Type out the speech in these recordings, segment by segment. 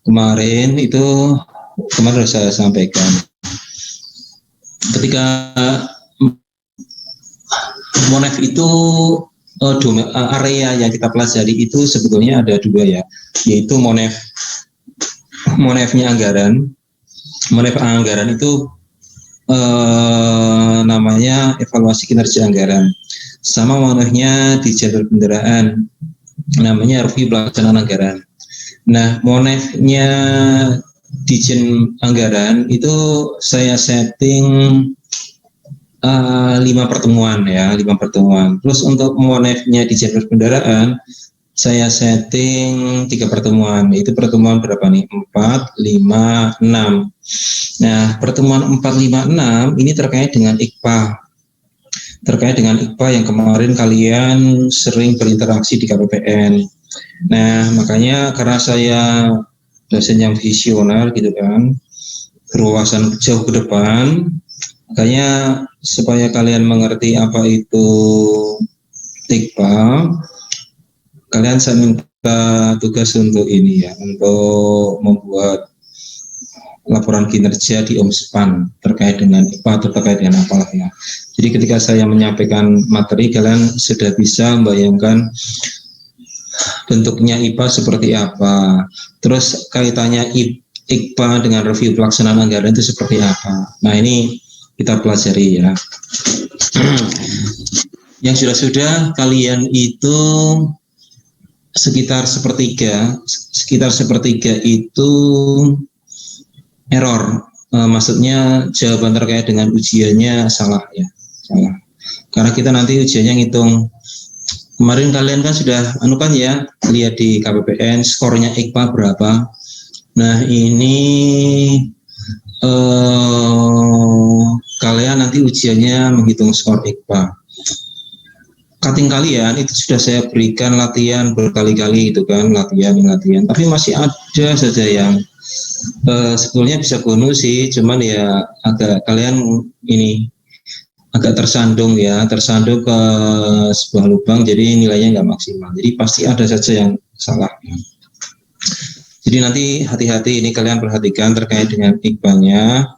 kemarin itu sudah saya sampaikan. Ketika MONEF itu area yang kita pelajari itu sebetulnya ada dua ya, yaitu MONEF-nya anggaran. MONEF anggaran itu namanya evaluasi kinerja anggaran. Sama MONEF-nya di jalur kendaraan, namanya review pelaksanaan anggaran. Nah, MONEF-nya Dijen Anggaran itu saya setting 5 pertemuan ya, 5 pertemuan. Terus untuk MONEF-nya di jalur kendaraan saya setting 3 pertemuan. Itu pertemuan berapa nih? 4, 5, 6. Nah, pertemuan 4, 5, 6 ini terkait dengan IKPA. Terkait dengan IKPA yang kemarin kalian sering berinteraksi di KPPN. Nah, makanya karena saya dosen yang visioner gitu kan, berwawasan jauh ke depan, makanya supaya kalian mengerti apa itu IKPA, kalian saya minta tugas untuk ini ya, untuk membuat laporan kinerja di OMSPAN terkait dengan IKPA atau terkait dengan apalah ya. Jadi ketika saya menyampaikan materi, kalian sudah bisa membayangkan bentuknya IKPA seperti apa, terus kaitannya IKPA dengan review pelaksanaan anggaran itu seperti apa. Nah, ini kita pelajari ya. Yang sudah-sudah kalian itu sekitar sepertiga itu error. Maksudnya jawaban terkait dengan ujiannya salah ya, salah. Karena kita nanti ujiannya ngitung. Kemarin kalian kan sudah ya, lihat di KPPN skornya IKPA berapa. Nah, ini kalian nanti ujiannya menghitung skor IKPA. Cutting kalian itu sudah saya berikan latihan berkali-kali itu kan, latihan. Tapi masih ada saja yang sebetulnya bisa bonus sih, cuman ya agak kalian ini agak tersandung ke sebuah lubang, jadi nilainya nggak maksimal. Jadi pasti ada saja yang salah. Jadi nanti hati-hati ini, kalian perhatikan terkait dengan IKPA-nya,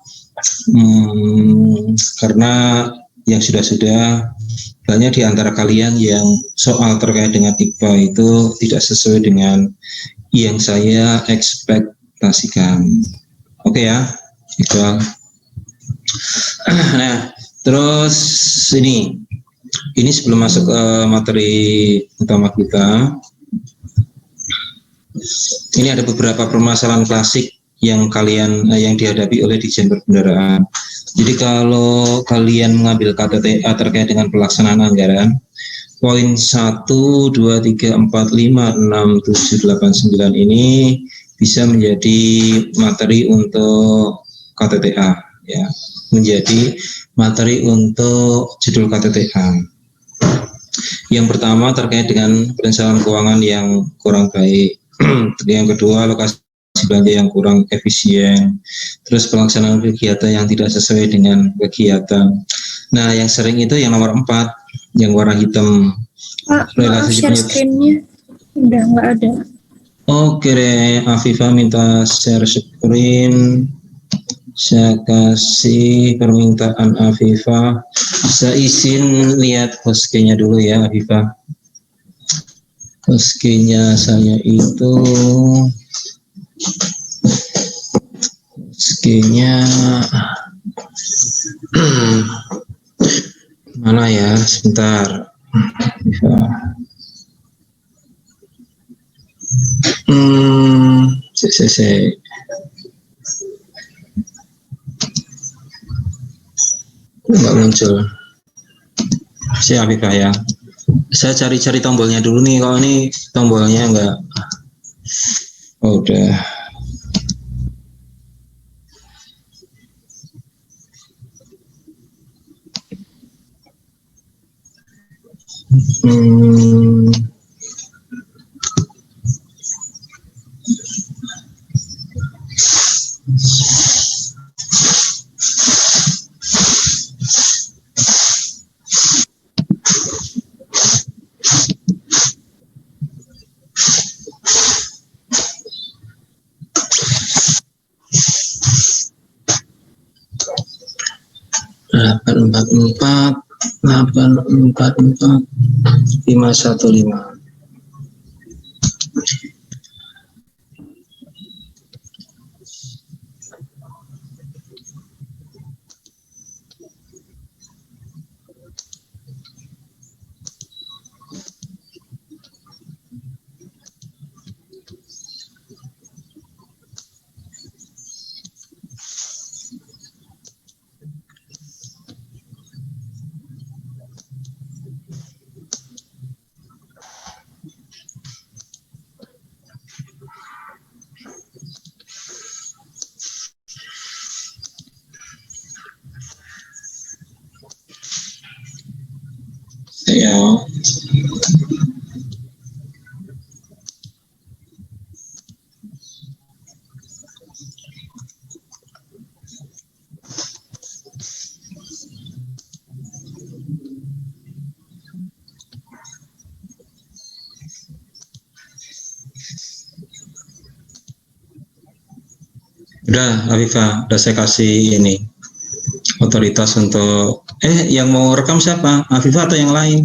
karena yang sudah banyak di antara kalian yang soal terkait dengan IKPA itu tidak sesuai dengan yang saya ekspektasikan. Oke ya, Iqbal. Nah, terus ini sebelum masuk ke materi utama kita, ini ada beberapa permasalahan klasik yang dihadapi oleh Dijen Perbendaharaan. Jadi kalau kalian mengambil KTTA terkait dengan pelaksanaan anggaran, poin 1, 2, 3, 4, 5, 6, 7, 8, 9 ini bisa menjadi materi untuk KTTA ya, menjadi materi untuk judul KTTA. Yang pertama terkait dengan perencanaan keuangan yang kurang baik. Yang kedua, alokasi belanja yang kurang efisien. Terus pelaksanaan kegiatan yang tidak sesuai dengan kegiatan. Nah, yang sering itu yang nomor 4, yang warna hitam. Pak, maaf, share screen-nya udah nggak ada. Oke deh, Afifah minta share screen. Saya kasih permintaan Afifah. Saya izin lihat host-nya dulu ya, Afifah. Host-nya saya itu mana ya, sebentar. Nggak muncul. Siap ya. Saya cari-cari tombolnya dulu nih. Kalau ini tombolnya nggak. Oh, udah. 515. Ya. Udah, Afifah, udah saya kasih ini otoritas untuk yang mau rekam siapa? Afifah atau yang lain?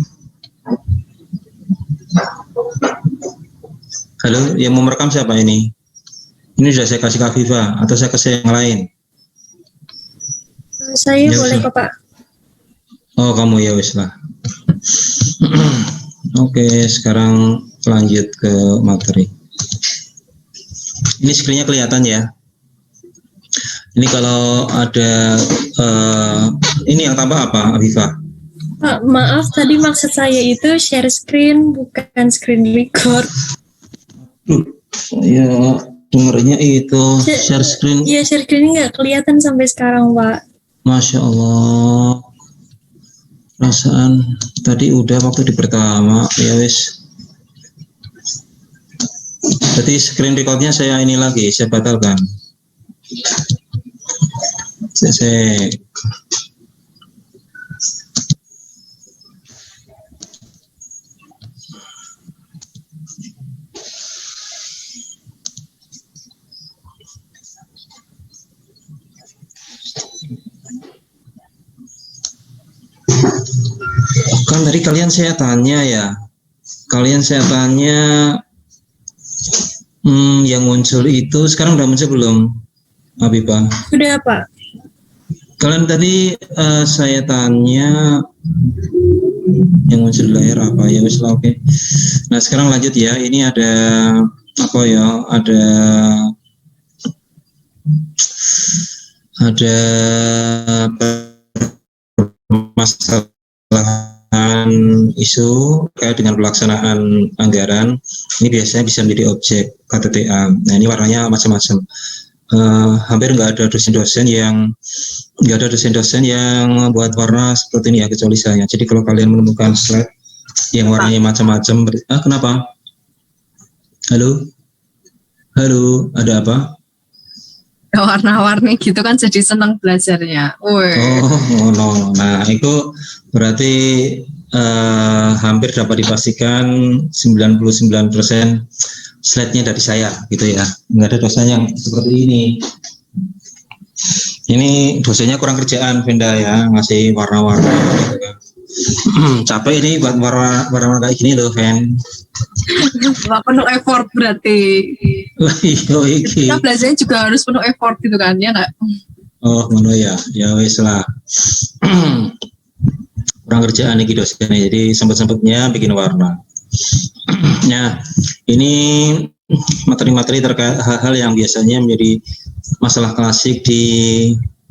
Halo, yang mau merekam siapa ini? Ini sudah saya kasih ke Afifah atau saya kasih yang lain? Saya ya, boleh kok, Pak. Oh, kamu ya wis lah. Oke, sekarang lanjut ke materi. Ini screen-nya kelihatan ya. Ini kalau ada ini yang tambah apa, Afifah? Pak, maaf tadi maksud saya itu share screen bukan screen record. Ya, dengarnya itu share screen. Iya, share screen nggak kelihatan sampai sekarang, Pak. Masya Allah. Perasaan tadi udah waktu di pertama, ya wis. Berarti screen recordnya saya ini lagi, saya batalkan. Saya kan tadi kalian saya tanya ya, yang muncul itu sekarang udah muncul belum, Habibah? Sudah, Pak. Kalian tadi saya tanya yang muncul di layar apa ya, wis lah, oke. Nah sekarang lanjut ya, ini ada apa ya, ada permasalahan isu terkait dengan pelaksanaan anggaran. Ini biasanya bisa menjadi objek KTTA. Nah ini warnanya macam-macam. Hampir nggak ada dosen-dosen yang buat warna seperti ini ya, kecuali saya. Jadi kalau kalian menemukan slide yang warnanya macam-macam, kenapa? Halo, ada apa? Warna-warni gitu kan jadi senang belajarnya. No. Nah itu berarti hampir dapat dipastikan 99% slide-nya dari saya gitu ya. Nggak ada dosen yang seperti ini. Ini dosennya kurang kerjaan, Venda ya, ngasih warna-warna gitu kan. Capek ini buat warna-warna kayak gini loh, Ven. Penuh effort berarti. Kita belajarnya juga harus penuh effort gitu kan, ya nggak? Oh, ngono ya. Ya wis lah. Kurang kerjaan nih dosennya, jadi sempat-sempatnya bikin warna. Nah, ini materi-materi terkait hal-hal yang biasanya menjadi masalah klasik di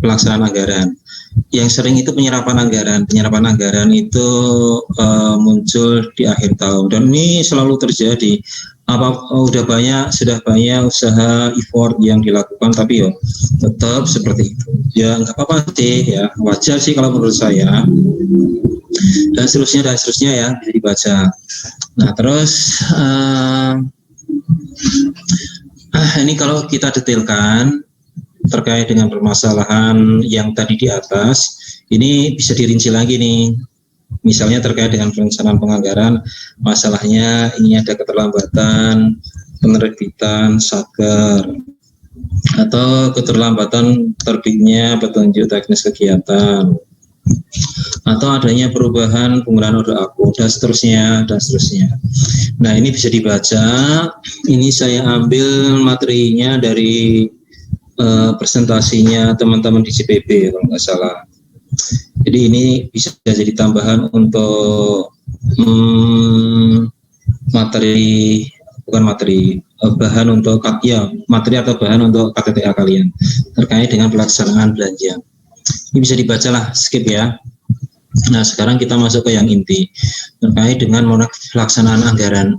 pelaksanaan anggaran. Yang sering itu penyerapan anggaran. Penyerapan anggaran itu muncul di akhir tahun, dan ini selalu terjadi. Sudah banyak usaha effort yang dilakukan, tapi tetap seperti itu. Ya nggak apa-apa sih, ya wajar sih kalau menurut saya. Dan seterusnya ya, bisa dibaca. Nah terus ini kalau kita detailkan terkait dengan permasalahan yang tadi di atas, ini bisa dirinci lagi nih. Misalnya terkait dengan perencanaan penganggaran, masalahnya ini ada keterlambatan penerbitan Satker atau keterlambatan terbitnya petunjuk teknis kegiatan atau adanya perubahan penggunaan order aku, dan seterusnya, dan seterusnya. Nah, ini bisa dibaca. Ini saya ambil materinya dari presentasinya teman-teman di CPB kalau nggak salah. Jadi ini bisa jadi tambahan untuk bahan untuk materi atau bahan untuk KTTA kalian terkait dengan pelaksanaan belanja. Ini bisa dibacalah, skip ya. Nah, sekarang kita masuk ke yang inti terkait dengan pelaksanaan anggaran.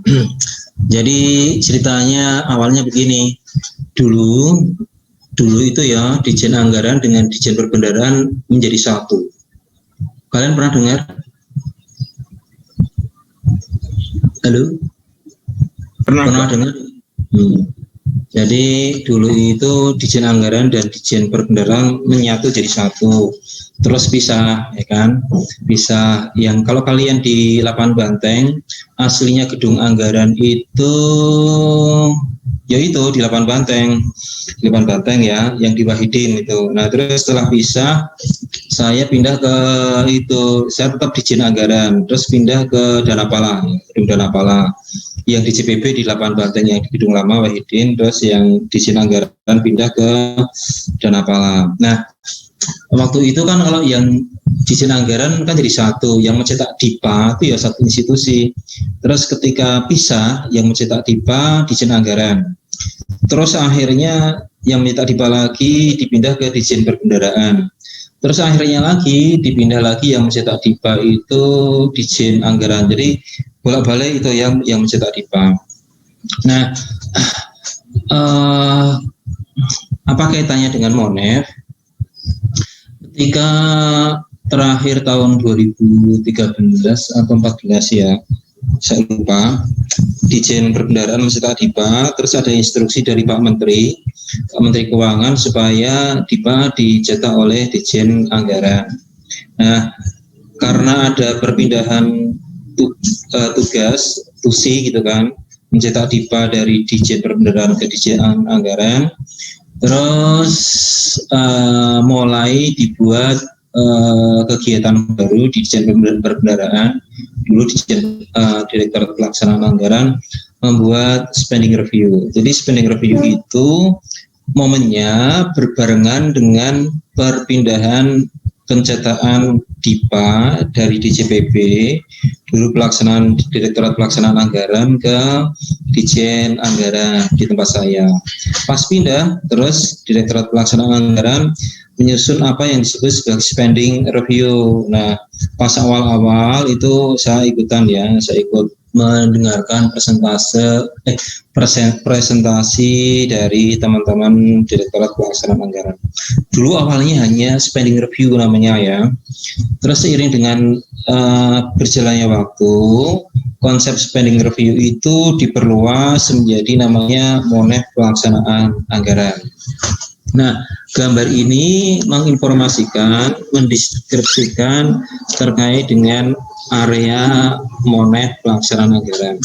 Jadi ceritanya awalnya begini. Dulu itu ya, Dijen Anggaran dengan Dijen Perbendaharaan menjadi satu. Kalian pernah dengar? Halo? Pernah dengar? Jadi dulu itu Dijen Anggaran dan Dijen Perbendaharaan menyatu jadi satu. Terus pisah, ya kan? Pisah. Yang kalau kalian di Lapangan Banteng, aslinya gedung anggaran itu yaitu di Lapangan Banteng ya, yang di Wahidin itu. Nah, terus setelah pisah, saya pindah ke itu, saya tetap Dijen Anggaran, terus pindah ke Danapala, gedung Danapala. Yang di CPB di Lapangan Banteng yang di gedung lama Wahidin, terus yang Dijen Anggaran pindah ke Danapala. Nah, waktu itu kan kalau yang Dijen Anggaran kan jadi satu, yang mencetak DIPA itu ya satu institusi. Terus ketika pisah, yang mencetak DIPA Dijen Anggaran. Terus akhirnya yang mencetak DIPA lagi dipindah ke Dijen Perbendaharaan. Terus akhirnya lagi dipindah lagi yang mencetak DIPA itu Dijen Anggaran. Jadi bolak-balik itu yang mencetak DIPA. Nah, apa kaitannya dengan Monef? Ketika terakhir tahun 2013 atau 14 ya, saya lupa, Dijen Perbendaharaan mencetak DIPA, terus ada instruksi dari Pak Menteri Keuangan supaya DIPA dicetak oleh Dijen Anggaran. Nah, karena ada perpindahan tugas, tusi gitu kan, mencetak DIPA dari Dijen Perbendaharaan ke Dijen Anggaran, terus mulai dibuat kegiatan baru di Dijen Perbendaharaan. Dulu Dijen Direktorat Pelaksanaan Anggaran membuat spending review. Jadi spending review itu momennya berbarengan dengan perpindahan pencetakan DIPA dari DJPB, dulu pelaksanaan Direktorat Pelaksanaan Anggaran ke Dijen Anggaran di tempat saya. Pas pindah, terus Direktorat Pelaksanaan Anggaran menyusun apa yang disebut sebagai spending review. Nah, pas awal-awal itu saya ikutan ya, saya ikut mendengarkan presentasi dari teman-teman Direktorat Pelaksanaan Anggaran. Dulu awalnya hanya spending review namanya ya. Terus seiring dengan berjalannya waktu, konsep spending review itu diperluas menjadi namanya Monef Pelaksanaan Anggaran. Nah, gambar ini menginformasikan, mendeskripsikan terkait dengan area Monef Pelaksanaan Anggaran.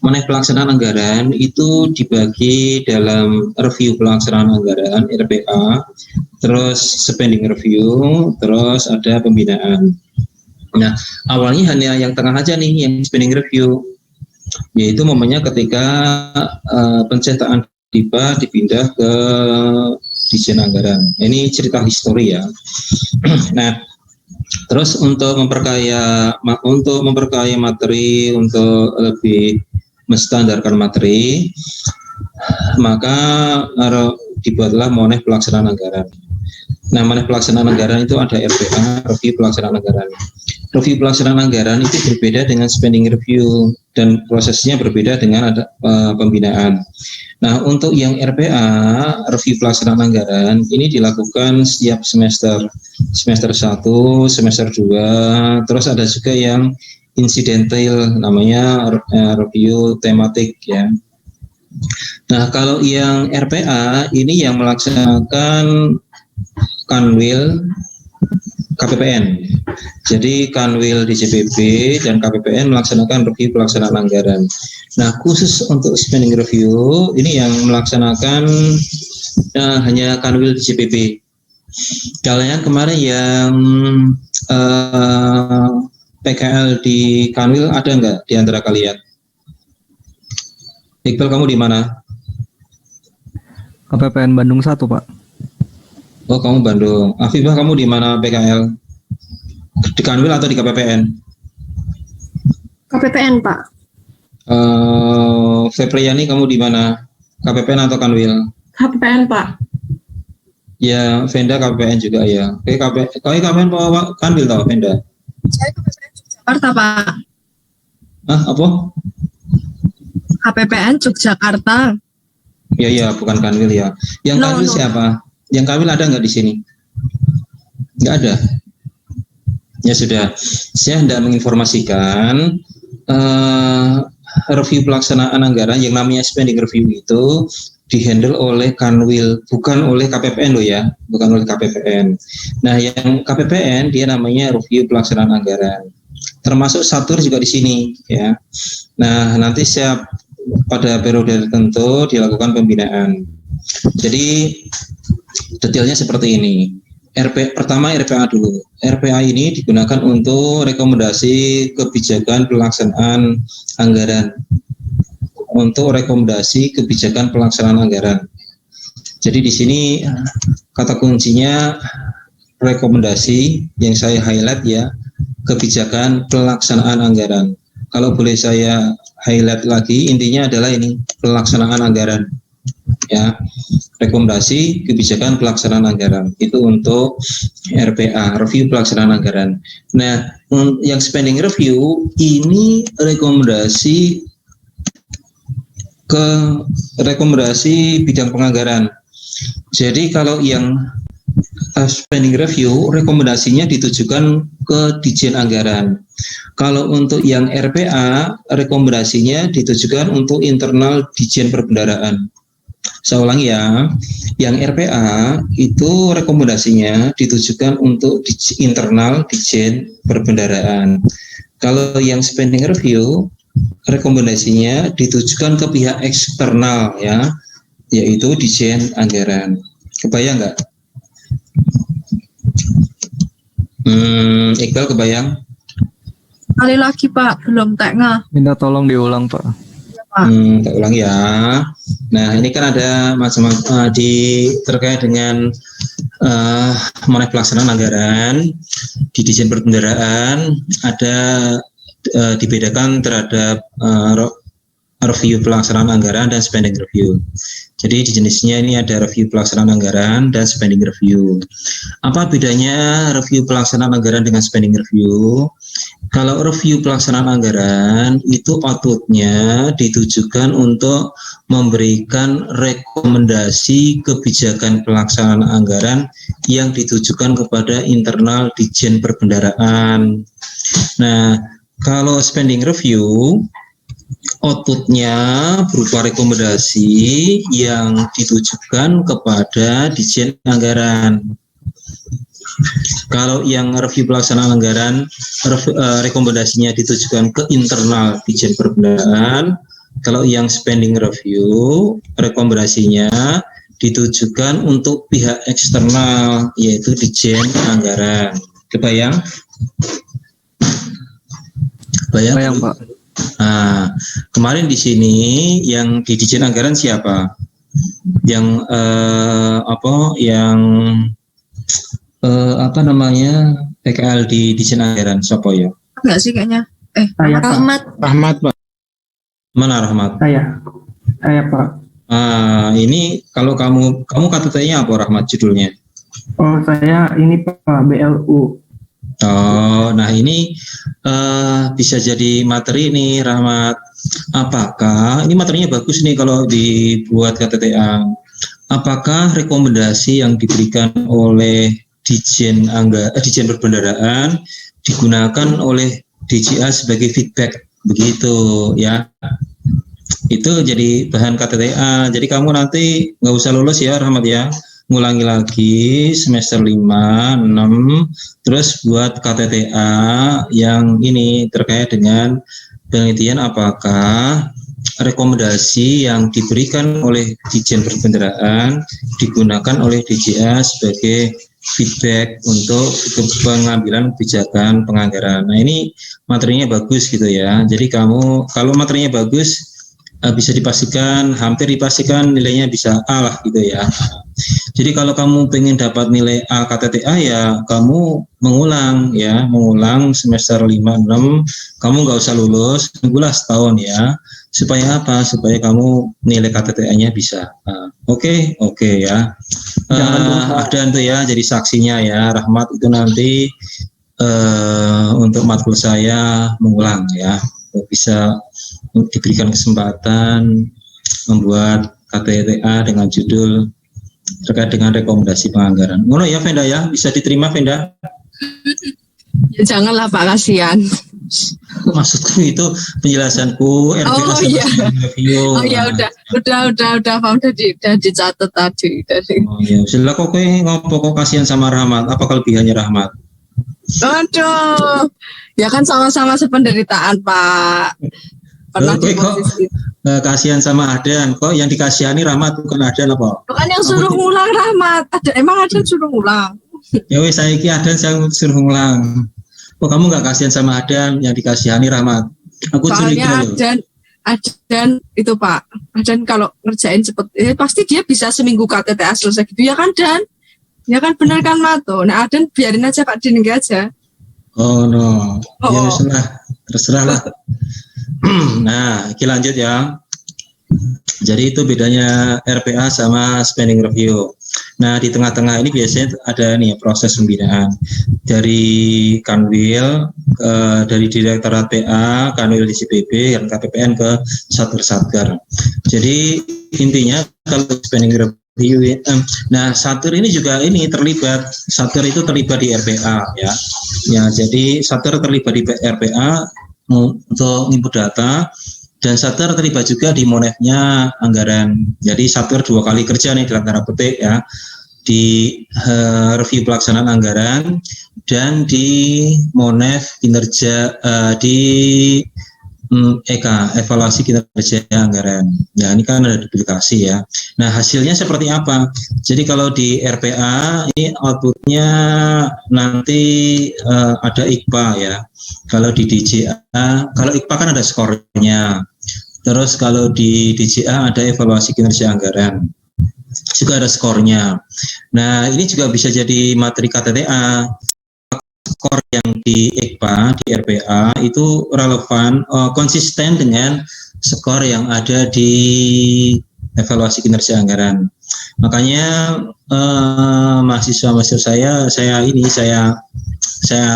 Monef Pelaksanaan Anggaran itu dibagi dalam review pelaksanaan anggaran RPA, terus spending review, terus ada pembinaan. Nah, awalnya hanya yang tengah aja nih, yang spending review, yaitu momennya ketika pencetakan DIPA dipindah ke Dijen Anggaran. Ini cerita histori ya. Nah, terus untuk memperkaya materi, untuk lebih menstandarkan materi, maka dibuatlah Monef Pelaksanaan Anggaran. Nah, Monef Pelaksanaan Anggaran itu ada RPA, review pelaksanaan anggaran. Review pelaksanaan anggaran itu berbeda dengan spending review dan prosesnya berbeda dengan ada pembinaan. Nah, untuk yang RPA, review pelaksanaan anggaran, ini dilakukan setiap semester 1, semester 2, terus ada juga yang incidental, namanya review tematik ya. Nah, kalau yang RPA, ini yang melaksanakan Kanwil KPPN. Jadi Kanwil DJPB dan KPPN melaksanakan review pelaksanaan anggaran. Nah, khusus untuk spending review ini yang melaksanakan hanya Kanwil DJPB. Kalian kemarin yang PKL di Kanwil ada nggak di antara kalian? Iqbal, kamu di mana? KPPN Bandung 1, Pak. Oh, kamu Bandung. Afifah, kamu di mana PKL? Di Kanwil atau di KPPN? KPPN, Pak. Febriani, kamu di mana? KPPN atau Kanwil? KPPN, Pak. Ya, Venda KPPN juga ya. Oke, KPPN bawa Kanwil tau, Venda? Saya KPPN Yogyakarta, Pak. Apa? KPPN Yogyakarta. Ya, bukan Kanwil ya. Yang Kanwil siapa? Yang Kanwil ada nggak di sini? Nggak ada. Ya sudah, saya hendak menginformasikan review pelaksanaan anggaran yang namanya spending review itu dihandle oleh Kanwil, bukan oleh KPPN loh ya, bukan oleh KPPN. Nah, yang KPPN dia namanya review pelaksanaan anggaran. Termasuk Satur juga di sini ya. Nah, nanti pada periode tertentu dilakukan pembinaan. Jadi detailnya seperti ini. Pertama RPA dulu. RPA ini digunakan untuk rekomendasi kebijakan pelaksanaan anggaran. Untuk rekomendasi kebijakan pelaksanaan anggaran. Jadi di sini kata kuncinya rekomendasi yang saya highlight ya, kebijakan pelaksanaan anggaran. Kalau boleh saya highlight lagi, intinya adalah ini pelaksanaan anggaran. Ya, rekomendasi kebijakan pelaksanaan anggaran itu untuk RPA, review pelaksanaan anggaran. Nah, yang spending review ini rekomendasi bidang penganggaran. Jadi kalau yang spending review rekomendasinya ditujukan ke Ditjen Anggaran. Kalau untuk yang RPA rekomendasinya ditujukan untuk internal Ditjen Perbendaharaan. Saya ulangi ya, yang RPA itu rekomendasinya ditujukan untuk internal Ditjen Perbendaharaan. Kalau yang spending review rekomendasinya ditujukan ke pihak eksternal ya, yaitu Ditjen Anggaran. Kebayang nggak? Iqbal kebayang? Kali lagi, Pak, belum tengah. Minta tolong diulang, Pak. Tak ulang ya. Nah, ini kan ada macam-macam terkait dengan mengenai pelaksanaan anggaran di Ditjen Perbendaharaan ada dibedakan terhadap review pelaksanaan anggaran dan spending review. Jadi di jenisnya ini ada review pelaksanaan anggaran dan spending review. Apa bedanya review pelaksanaan anggaran dengan spending review? Kalau review pelaksanaan anggaran itu outputnya ditujukan untuk memberikan rekomendasi kebijakan pelaksanaan anggaran yang ditujukan kepada internal Ditjen Perbendaharaan. Nah, kalau spending review outputnya berupa rekomendasi yang ditujukan kepada Ditjen Anggaran. Kalau yang review pelaksanaan anggaran rekomendasinya ditujukan ke internal Ditjen Perbendaharaan. Kalau yang spending review rekomendasinya ditujukan untuk pihak eksternal yaitu Ditjen Anggaran. Kebayang? Bayang, Pak. Nah, kemarin di sini yang di Ditjen Anggaran siapa? Yang PKL di Ditjen Anggaran siapa ya? Enggak sih kayaknya. Saya, Rahmat. Rahmat, Pak. Mana Rahmat? Saya Pak. Ini kalau kamu KTT-nya apa Rahmat judulnya? Oh, saya ini Pak, BLU. Oh, nah ini bisa jadi materi nih Rahmat. Apakah ini materinya bagus nih kalau dibuat KTTA? Apakah rekomendasi yang diberikan oleh Ditjen Perbendaharaan digunakan oleh DJA sebagai feedback begitu ya? Itu jadi bahan KTTA. Jadi kamu nanti nggak usah lulus ya Rahmat ya. Ngulangi lagi semester 5, 6, terus buat KTTA yang ini terkait dengan penelitian apakah rekomendasi yang diberikan oleh Ditjen Perbendaharaan digunakan oleh DJA sebagai feedback untuk pengambilan kebijakan penganggaran. Nah, ini materinya bagus gitu ya. Jadi kamu kalau materinya bagus bisa dipastikan, hampir dipastikan nilainya bisa A lah gitu ya. Jadi kalau kamu pengen dapat nilai A KTTA ya kamu mengulang semester 5-6, kamu nggak usah lulus, tunggulah setahun ya. Supaya apa? Supaya kamu nilai KTTA-nya bisa. Oke ya. Ada tuh ya jadi saksinya ya. Rahmat itu nanti untuk matkul saya mengulang ya. Bisa diberikan kesempatan membuat KTTA dengan judul terkait dengan rekomendasi penganggaran. Ngono ya Venda ya, bisa diterima Venda? Ya janganlah Pak, kasihan. Maksudku itu penjelasanku RPA review. Oh ya udah Pak, udah dicatat tadi. Oh ya, setelah kok ngopo kok kasihan sama Rahmat? Apa kelebihannya Rahmat? Aduh, ya kan sama-sama sependeritaan Pak. Pernah di posisi kasihan sama Adan, kok yang dikasihani Rahmat bukan Adan apa? Bukan yang suruh ngulang Rahmat, emang Adan suruh ngulang. Ya wes saya Adan yang suruh ngulang. Kok kamu nggak kasihan sama Adan yang dikasihani Rahmat? Aku curiga loh. Adan itu Pak, Adan kalau ngerjain cepet, pasti dia bisa seminggu KTTA selesai gitu ya kan Dan? Ya kan benar kan Mato. Nah Adan biarin aja Pak Din aja. Oh no, ya terserah lah. Nah, kita lanjut ya. Jadi itu bedanya RPA sama spending review. Nah, di tengah-tengah ini biasanya ada nih proses pembinaan dari Kanwil, dari Direktorat PA, Kanwil DCPB, dan KPPN ke Satker. Jadi intinya kalau spending review, nah Satker ini juga terlibat. Satker itu terlibat di RPA ya. Ya, jadi Satker terlibat di RPA untuk input data. Dan Satker terlibat juga di monefnya anggaran. Jadi Satker 2 kali kerja nih dalam tanda petik ya, di review pelaksanaan anggaran dan di monef kinerja di evaluasi kinerja anggaran. Nah ini kan ada duplikasi ya. Nah hasilnya seperti apa? Jadi kalau di RPA ini outputnya nanti ada IKPA ya. Kalau di DJA, kalau IKPA kan ada skornya. Terus kalau di DJA ada evaluasi kinerja anggaran, juga ada skornya. Nah ini juga bisa jadi materi KTTA. Skor yang di IKPA, di RPA itu relevan, konsisten dengan skor yang ada di evaluasi kinerja anggaran. Makanya mahasiswa saya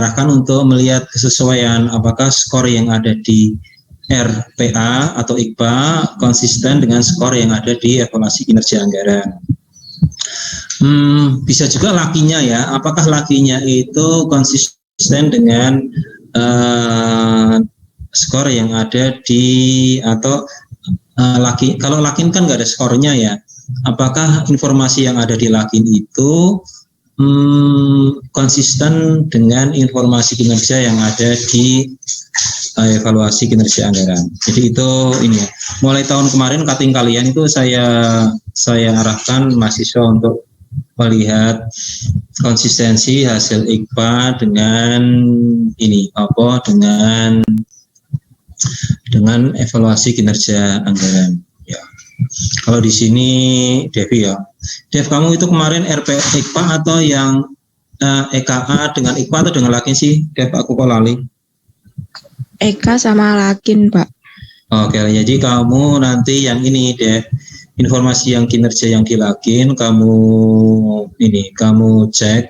arahkan untuk melihat kesesuaian apakah skor yang ada di RPA atau IKPA konsisten dengan skor yang ada di evaluasi kinerja anggaran. Bisa juga lakinya ya, apakah lakinya itu konsisten dengan skor yang ada di atau laki. Kalau lakin kan nggak ada skornya ya, apakah informasi yang ada di lakin itu konsisten dengan informasi kinerja yang ada di evaluasi kinerja anggaran. Jadi itu ini ya. Mulai tahun kemarin cutting kalian itu saya arahkan mahasiswa untuk melihat konsistensi hasil IKPA dengan dengan evaluasi kinerja anggaran. Ya. Kalau di sini Devi ya. Dev, kamu itu kemarin IKPA atau yang EKA dengan IKPA atau dengan lakin sih? Dev, aku kok lali. Eka sama lakin Pak. Oke, jadi kamu nanti yang ini Dev, informasi yang kinerja yang di lakin kamu cek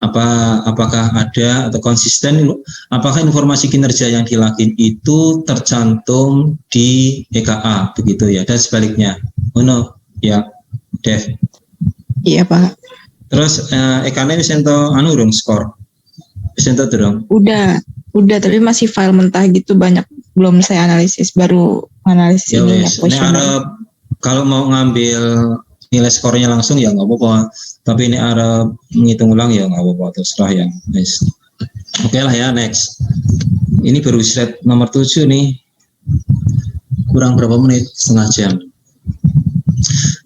apakah ada atau konsisten, apakah informasi kinerja yang di lakin itu tercantum di EKA begitu ya, dan sebaliknya. Ya, Dev. Iya Pak. Terus EKA-nya bisa ento urung skor. Bisa ento durung? Udah tapi masih file mentah gitu, banyak belum saya analisis, baru analisis ya ini ya. Kalau mau ngambil nilai skornya langsung ya nggak apa-apa, tapi ini Arab menghitung ulang ya nggak apa-apa, terserah yang nice. Oke lah ya, next. Ini baru slide nomor 7 nih, kurang berapa menit, setengah jam.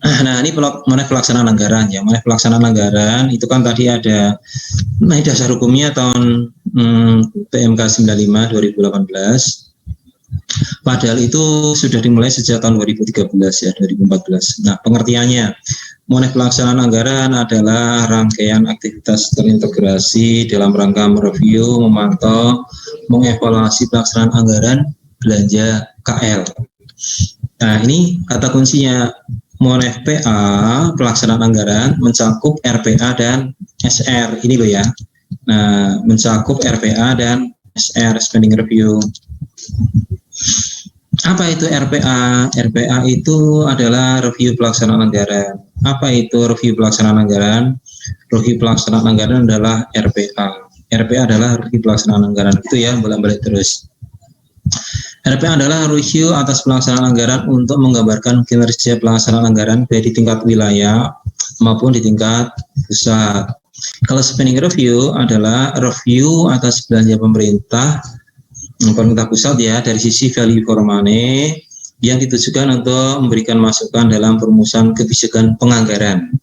Nah, ini mengenai pelaksanaan anggaran ya. Mengenai pelaksanaan anggaran itu kan tadi ada dasar hukumnya tahun PMK 95 2018. Padahal itu sudah dimulai sejak tahun 2013 ya, 2014. Nah, pengertiannya mengenai pelaksanaan anggaran adalah rangkaian aktivitas terintegrasi dalam rangka mereview, memantau, mengevaluasi pelaksanaan anggaran belanja KL. Nah, ini kata kuncinya. Mengenai PA, pelaksanaan anggaran mencakup RPA dan SR. Ini loh ya. Nah, mencakup RPA dan SR, spending review. Apa itu RPA? RPA itu adalah review pelaksanaan anggaran. Apa itu review pelaksanaan anggaran? Review pelaksanaan anggaran adalah RPA. RPA adalah review pelaksanaan anggaran. Itu ya, bolak-balik terus. RPA adalah review atas pelaksanaan anggaran untuk menggambarkan kinerja pelaksanaan anggaran baik di tingkat wilayah maupun di tingkat pusat. Kalau spending review adalah review atas belanja pemerintah pusat ya, dari sisi value for money yang ditujukan untuk memberikan masukan dalam perumusan kebijakan penganggaran.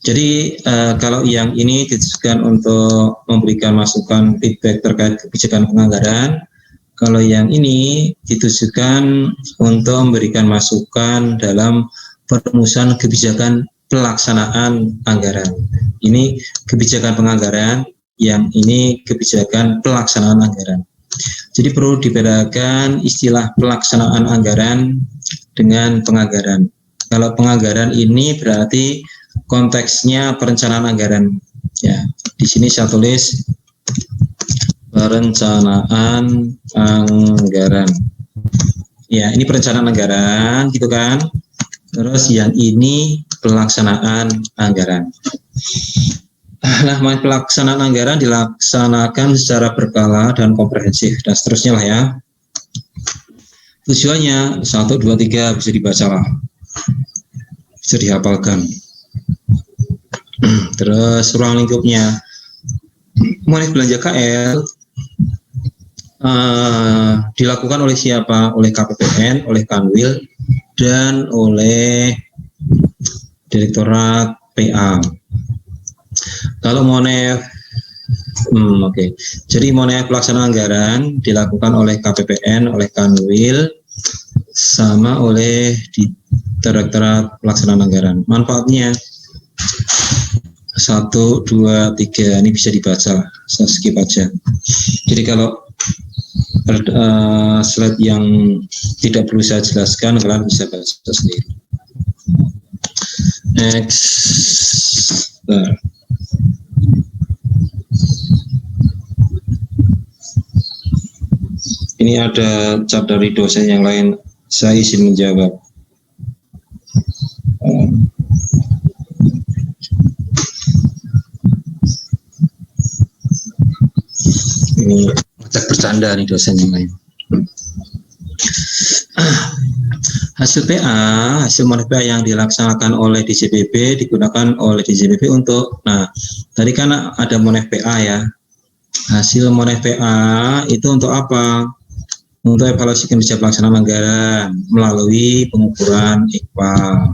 Jadi kalau yang ini ditujukan untuk memberikan masukan feedback terkait kebijakan penganggaran. Kalau yang ini ditujukan untuk memberikan masukan dalam perumusan kebijakan pelaksanaan anggaran. Ini kebijakan penganggaran, yang ini kebijakan pelaksanaan anggaran. Jadi perlu dibedakan istilah pelaksanaan anggaran dengan penganggaran. Kalau penganggaran ini berarti konteksnya perencanaan anggaran. Ya, di sini saya tulis perencanaan anggaran. Ya, ini perencanaan anggaran, gitu kan. Terus yang ini pelaksanaan anggaran. Nah, pelaksanaan anggaran dilaksanakan secara berkala dan komprehensif dan seterusnya lah ya. Tujuannya 1, 2, 3 bisa dibaca lah, bisa dihafalkan. Terus ruang lingkupnya mengenai belanja KL dilakukan oleh siapa? Oleh KPPN, oleh Kanwil, dan oleh Direktorat PA. Kalau mengenai jadi mengenai pelaksanaan anggaran dilakukan oleh KPPN, oleh Kanwil, sama oleh Direktorat Pelaksanaan Anggaran. Manfaatnya 1, 2, 3 ini bisa dibaca, saya skip aja. Jadi kalau slide yang tidak perlu saya jelaskan, kalian bisa baca sendiri. Next. Ini ada cat dari dosen yang lain, saya izin menjawab. Ini ngecek bercanda nih dosen yang lain. Hasil PA, hasil monef PA yang dilaksanakan oleh DJPB digunakan oleh DJPB untuk, nah tadi kan ada monef PA ya. Hasil monef PA itu untuk apa? Untuk evaluasi kinerja pelaksanaan anggaran melalui pengukuran IKPA.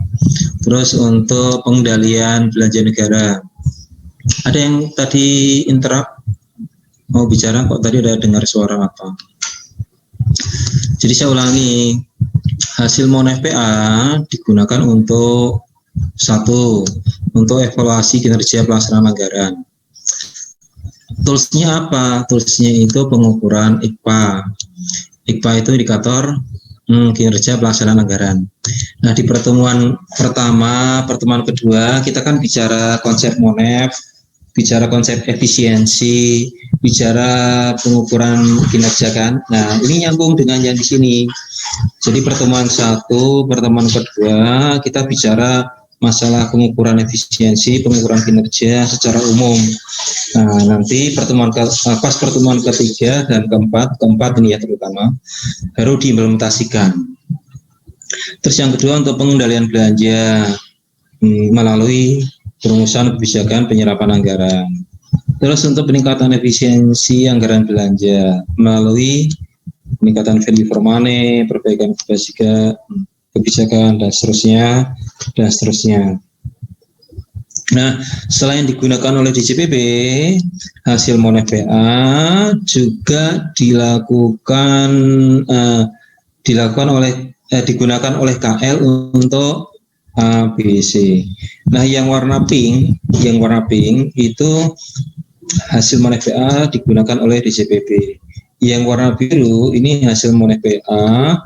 Terus untuk pengendalian belanja negara. Ada yang tadi interrupt mau bicara kok, tadi ada dengar suara apa? Jadi saya ulangi, hasil monef PA digunakan untuk 1, untuk evaluasi kinerja pelaksanaan anggaran. Toolsnya apa? Toolsnya itu pengukuran IKPA. IKPA itu indikator kinerja pelaksanaan anggaran. Nah, di pertemuan pertama, pertemuan kedua, kita kan bicara konsep monef, bicara konsep efisiensi, bicara pengukuran kinerja kan. Nah, ini nyambung dengan yang di sini. Jadi pertemuan 1, pertemuan kedua, kita bicara masalah pengukuran efisiensi, pengukuran kinerja secara umum. Nah, nanti pas pertemuan ketiga dan keempat ini ya terutama, baru diimplementasikan. Terus yang kedua untuk pengendalian belanja melalui perumusan kebijakan penyerapan anggaran. Terus untuk peningkatan efisiensi anggaran belanja melalui peningkatan value for money, perbaikan kebijakan kebijakan dan seterusnya. Nah, selain digunakan oleh DJPP, hasil Monef PA juga digunakan oleh KL untuk ABC. Nah, yang warna pink itu hasil Monef PA digunakan oleh DJPP. Yang warna biru ini hasil Monef PA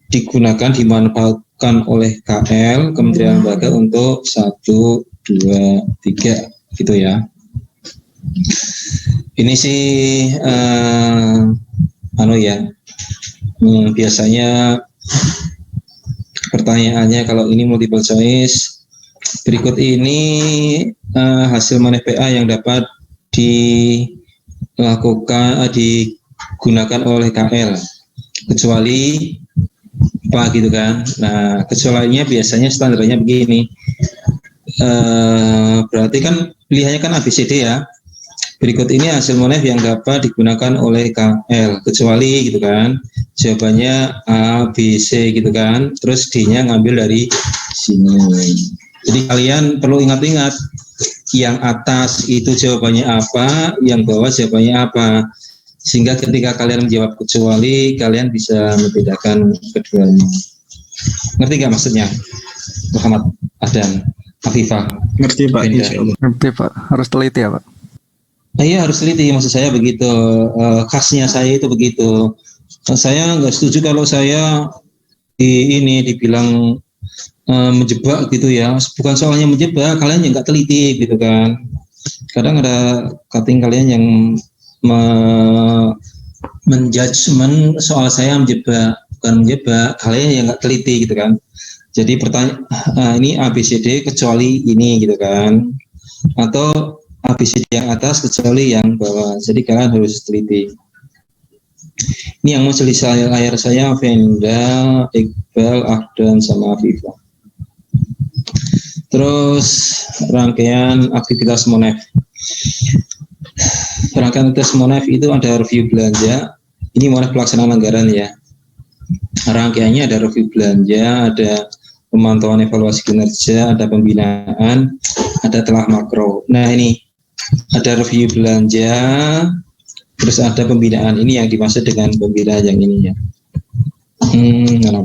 dimanfaatkan oleh KL, Kementerian Lembaga untuk 1, 2, 3 gitu ya. Ini sih biasanya pertanyaannya kalau ini multiple choice. Berikut ini hasil Monef PA yang dapat digunakan oleh KL kecuali apa gitu kan. Nah, kecualinya biasanya standarnya begini. Berarti kan pilihannya kan ABCD ya. Berikut ini hasil Monef yang dapat digunakan oleh KL kecuali gitu kan. Jawabannya A, B, C gitu kan. Terus D-nya ngambil dari sini. Jadi kalian perlu ingat-ingat yang atas itu jawabannya apa, yang bawah jawabannya apa. Sehingga ketika kalian menjawab kecuali, kalian bisa membedakan keduanya. Ngerti nggak maksudnya? Muhammad, Adam, Afifah. Ngerti Pak, ngerti Pak. Harus teliti ya Pak. Iya harus teliti, maksud saya begitu. Khasnya saya itu begitu. Saya nggak setuju kalau saya dibilang menjebak gitu ya. Bukan soalnya menjebak, kalian yang nggak teliti gitu kan. Kadang ada cutting kalian yang menjudgment soal saya menjebak, bukan menjebak, kalian yang nggak teliti gitu kan. Jadi pertanyaan ini ABCD kecuali ini gitu kan, atau ABCD yang atas kecuali yang bawah. Jadi kalian harus teliti. Ini yang muncul di layar saya, Venda, Iqbal, Ahdan, sama Afifah. Terus rangkaian aktivitas Monef. Rangkaian aktivitas Monef itu ada review belanja. Ini Monef pelaksanaan anggaran ya. Rangkaiannya ada review belanja, ada pemantauan evaluasi kinerja, ada pembinaan, ada telah makro. Nah ini ada review belanja, terus ada pembinaan. Ini yang dimaksud dengan pembinaan yang ini ya.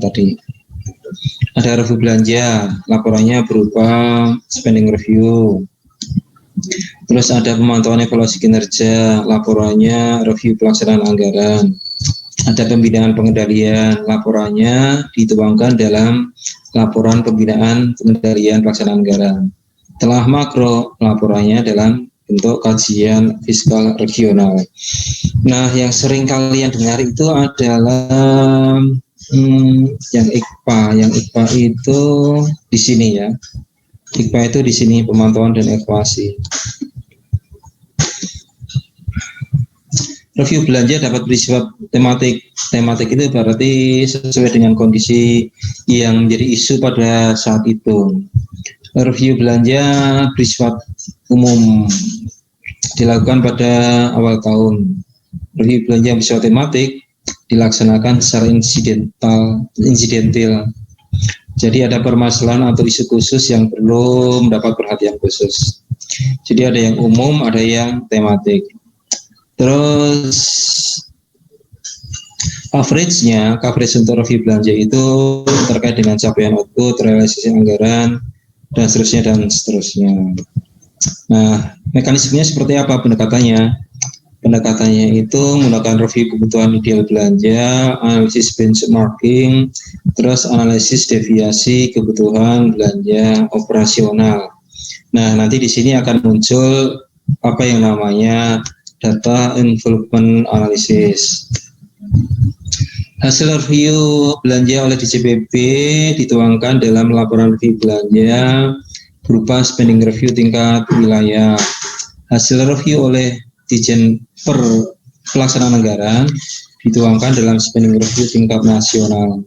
Tadi ada review belanja, laporannya berupa spending review. Terus ada pemantauan evaluasi kinerja, laporannya review pelaksanaan anggaran. Ada pembinaan pengendalian, laporannya dituangkan dalam laporan pembinaan pengendalian pelaksanaan anggaran. Telah makro, laporannya dalam bentuk kajian fiskal regional. Nah, yang sering kalian dengar itu adalah yang IKPA. Yang IKPA itu di sini ya. IKPA itu di sini pemantauan dan evaluasi. Review belanja dapat bersifat tematik. Tematik itu berarti sesuai dengan kondisi yang menjadi isu pada saat itu. Review belanja bersifat umum, dilakukan pada awal tahun. Review belanja bersifat tematik dilaksanakan secara insidental. Jadi ada permasalahan atau isu khusus yang perlu mendapat perhatian khusus. Jadi ada yang umum, ada yang tematik. Terus coverage untuk review belanja itu terkait dengan capaian output, realisasi anggaran, dan seterusnya. Nah, mekanismenya seperti apa pendekatannya? Pendekatannya itu menggunakan review kebutuhan ideal belanja, analisis benchmarking, terus analisis deviasi kebutuhan belanja operasional. Nah, nanti di sini akan muncul apa yang namanya data involvement analysis. Hasil review belanja oleh DJPP dituangkan dalam laporan review belanja berupa spending review tingkat wilayah. Hasil review oleh Dijen pelaksanaan anggaran dituangkan dalam spending review tingkat nasional.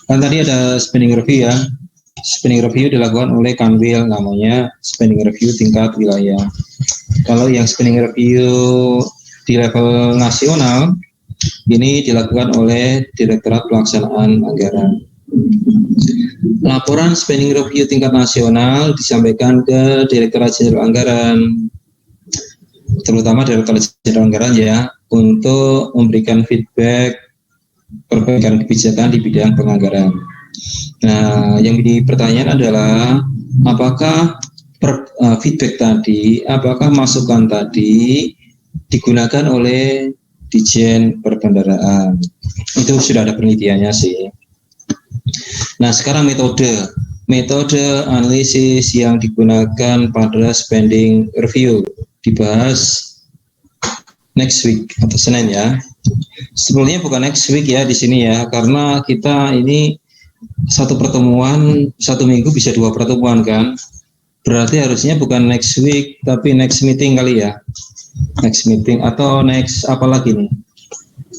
Kan tadi ada spending review ya. Spending review dilakukan oleh Kanwil, namanya spending review tingkat wilayah. Kalau yang spending review di level nasional, ini dilakukan oleh Direktorat Pelaksanaan Anggaran. Laporan spending review tingkat nasional disampaikan ke Direktorat Jenderal Anggaran, terutama Direktorat Jenderal Anggaran ya, untuk memberikan feedback perbaikan kebijakan di bidang penganggaran. Nah, yang menjadi pertanyaan adalah apakah feedback tadi, apakah masukan tadi digunakan oleh Dijen Perbendaraan? Itu sudah ada penelitiannya sih. Nah, sekarang metode analisis yang digunakan pada spending review dibahas next week atau Senin ya. Sebenarnya bukan next week ya di sini ya, karena kita ini satu pertemuan, satu minggu bisa 2 pertemuan kan. Berarti harusnya bukan next week, tapi next meeting kali ya. Next meeting atau next apa lagi nih?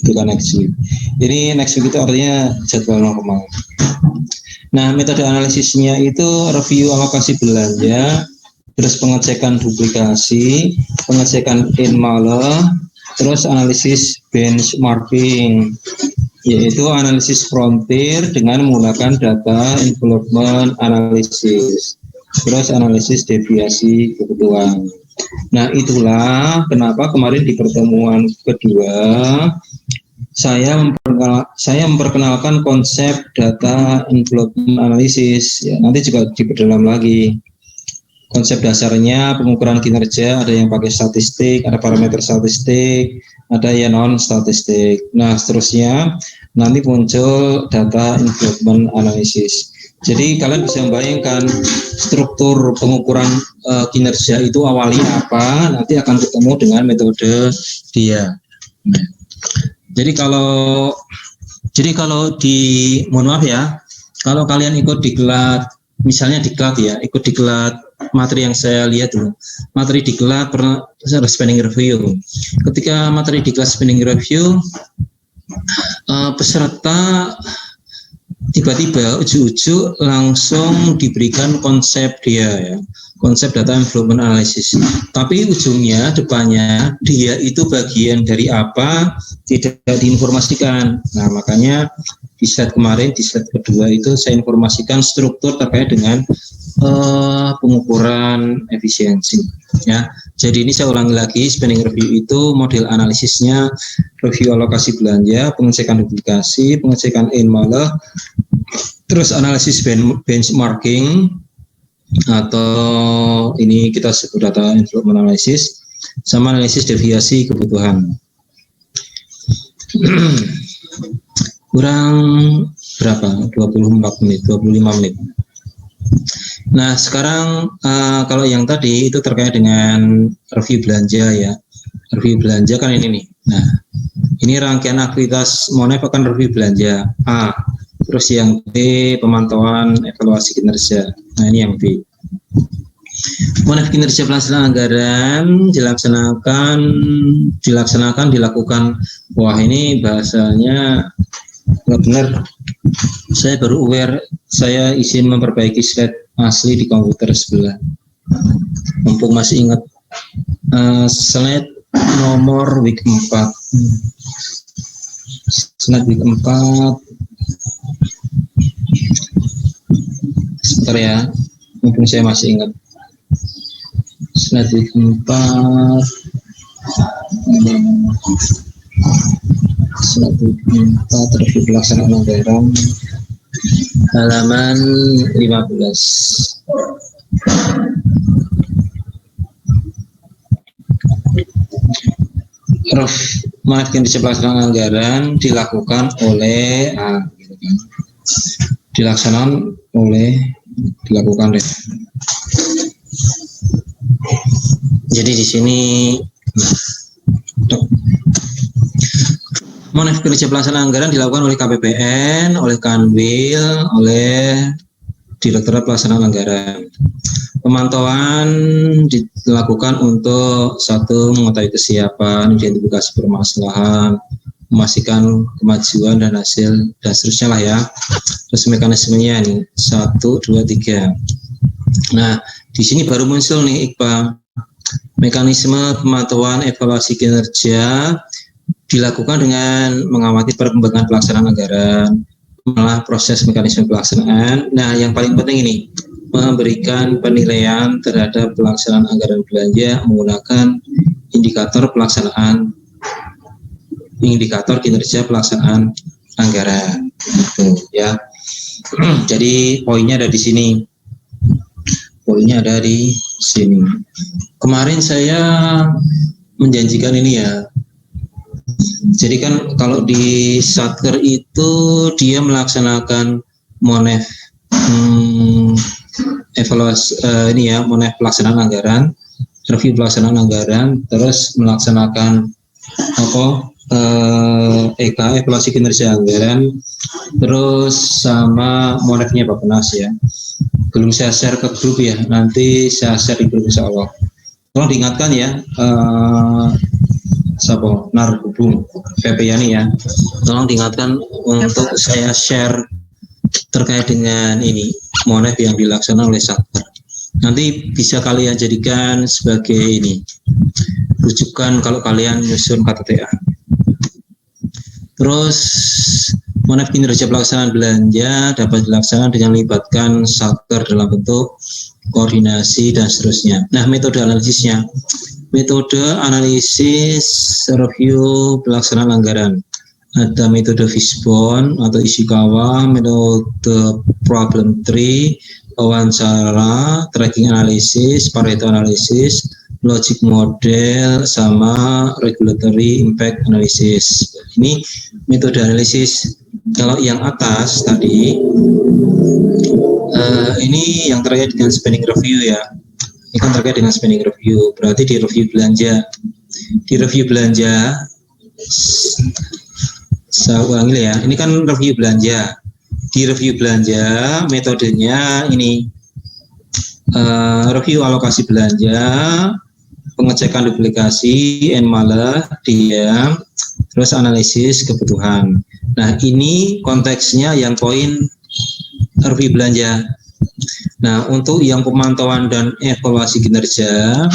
Bukan next week. Jadi next week itu artinya jadwal normal. Nah, metode analisisnya itu review alokasi belanja, terus pengecekan duplikasi, pengecekan in-malah, terus analisis benchmarking, yaitu analisis frontier dengan menggunakan data envelopment analysis, terus analisis deviasi kebutuhan. Nah, itulah kenapa kemarin di pertemuan kedua saya memperkenalkan konsep data envelopment analysis. Ya, nanti juga diperdalam lagi. Konsep dasarnya pengukuran kinerja, ada yang pakai statistik, ada parameter statistik, ada yang non statistik. Nah, seterusnya nanti muncul data envelopment analysis. Jadi kalian bisa membayangkan struktur pengukuran kinerja itu awalnya apa, nanti akan ketemu dengan metode dia. Jadi kalau mohon maaf ya, kalau kalian ikut diklat, misalnya diklat ya, ikut diklat materi yang saya lihat dulu, materi diklat pernah ada spending review. Ketika materi diklat spending review, peserta tiba-tiba ujuk-ujuk langsung diberikan konsep dia ya, konsep data envelopment analysis. Tapi ujungnya, depannya dia itu bagian dari apa tidak diinformasikan. Nah, makanya di slide kemarin, di slide kedua itu saya informasikan struktur terkait dengan pengukuran efisiensi ya. Jadi ini saya ulangi lagi, spending review itu model analisisnya review alokasi belanja, pengecekan duplikasi, pengecekan in-malah, terus analisis benchmarking atau ini kita sebut data envelopment analysis, sama analisis deviasi kebutuhan. Kurang berapa? 25 menit. Nah, sekarang kalau yang tadi itu terkait dengan review belanja ya. Review belanja kan ini nih. Nah, ini rangkaian aktivitas Monef akan review belanja A. Terus yang B, pemantauan evaluasi kinerja. Nah, ini yang B. Monef kinerja pelaksanaan anggaran dilakukan. Wah, ini bahasanya nggak benar. Saya baru aware, saya izin memperbaiki slide asli di komputer sebelah. Mumpung masih ingat slide nomor week 4. Slide week 4. Sebentar ya, mumpung saya masih ingat. Slide week 4. Slide week 4 review pelaksanaan anggaran. Halaman 15. Monef kinerja pelaksanaan anggaran dilakukan oleh dilakukan deh. Jadi di sini Monef kinerja pelaksanaan anggaran dilakukan oleh KPPN, oleh Kanwil, oleh Direktorat Pelaksanaan Anggaran. Pemantauan dilakukan untuk satu, mengetahui kesiapan, identifikasi permasalahan, memastikan kemajuan dan hasil dan seterusnya lah ya. Terus mekanismenya ini 1, 2, 3. Nah, di sini baru muncul nih Iqbal. Mekanisme pemantauan evaluasi kinerja dilakukan dengan mengamati perkembangan pelaksanaan anggaran, malah proses mekanisme pelaksanaan. Nah, yang paling penting ini memberikan penilaian terhadap pelaksanaan anggaran belanja menggunakan indikator kinerja pelaksanaan anggaran. Gitu, ya. Jadi poinnya ada di sini. Kemarin saya menjanjikan ini ya. Jadi kan kalau di Satker itu dia melaksanakan monef evaluasi monef pelaksanaan anggaran, review pelaksanaan anggaran, terus melaksanakan evaluasi kinerja anggaran, terus sama monefnya Bappenas ya. Belum saya share ke grup ya, nanti saya share di grup insya Allah. Tolong diingatkan ya, Narhubung PP Yani ya, tolong diingatkan untuk saya share terkait dengan ini monef yang dilaksanakan oleh Satker. Nanti bisa kalian jadikan sebagai ini rujukan kalau kalian nyusun KTTA. Terus monef kinerja pelaksanaan belanja dapat dilaksanakan dengan melibatkan Satker dalam bentuk koordinasi dan seterusnya. Nah, metode analisisnya, metode analisis review pelaksanaan anggaran. Ada metode Fishbone atau Ishikawa, metode problem tree, wawancara, tracking analisis, Pareto analisis, logic model, sama regulatory impact analysis. Ini metode analisis. Kalau yang atas tadi, ini yang terkait dengan spending review ya. Ini kan terkait dengan spending review. Berarti di review belanja. Saya ulangi ya. Ini kan review belanja. Di review belanja metodenya ini review alokasi belanja, pengecekan duplikasi, malah diam, terus analisis kebutuhan. Nah, ini konteksnya yang poin review belanja. Nah, untuk yang pemantauan dan evaluasi kinerja,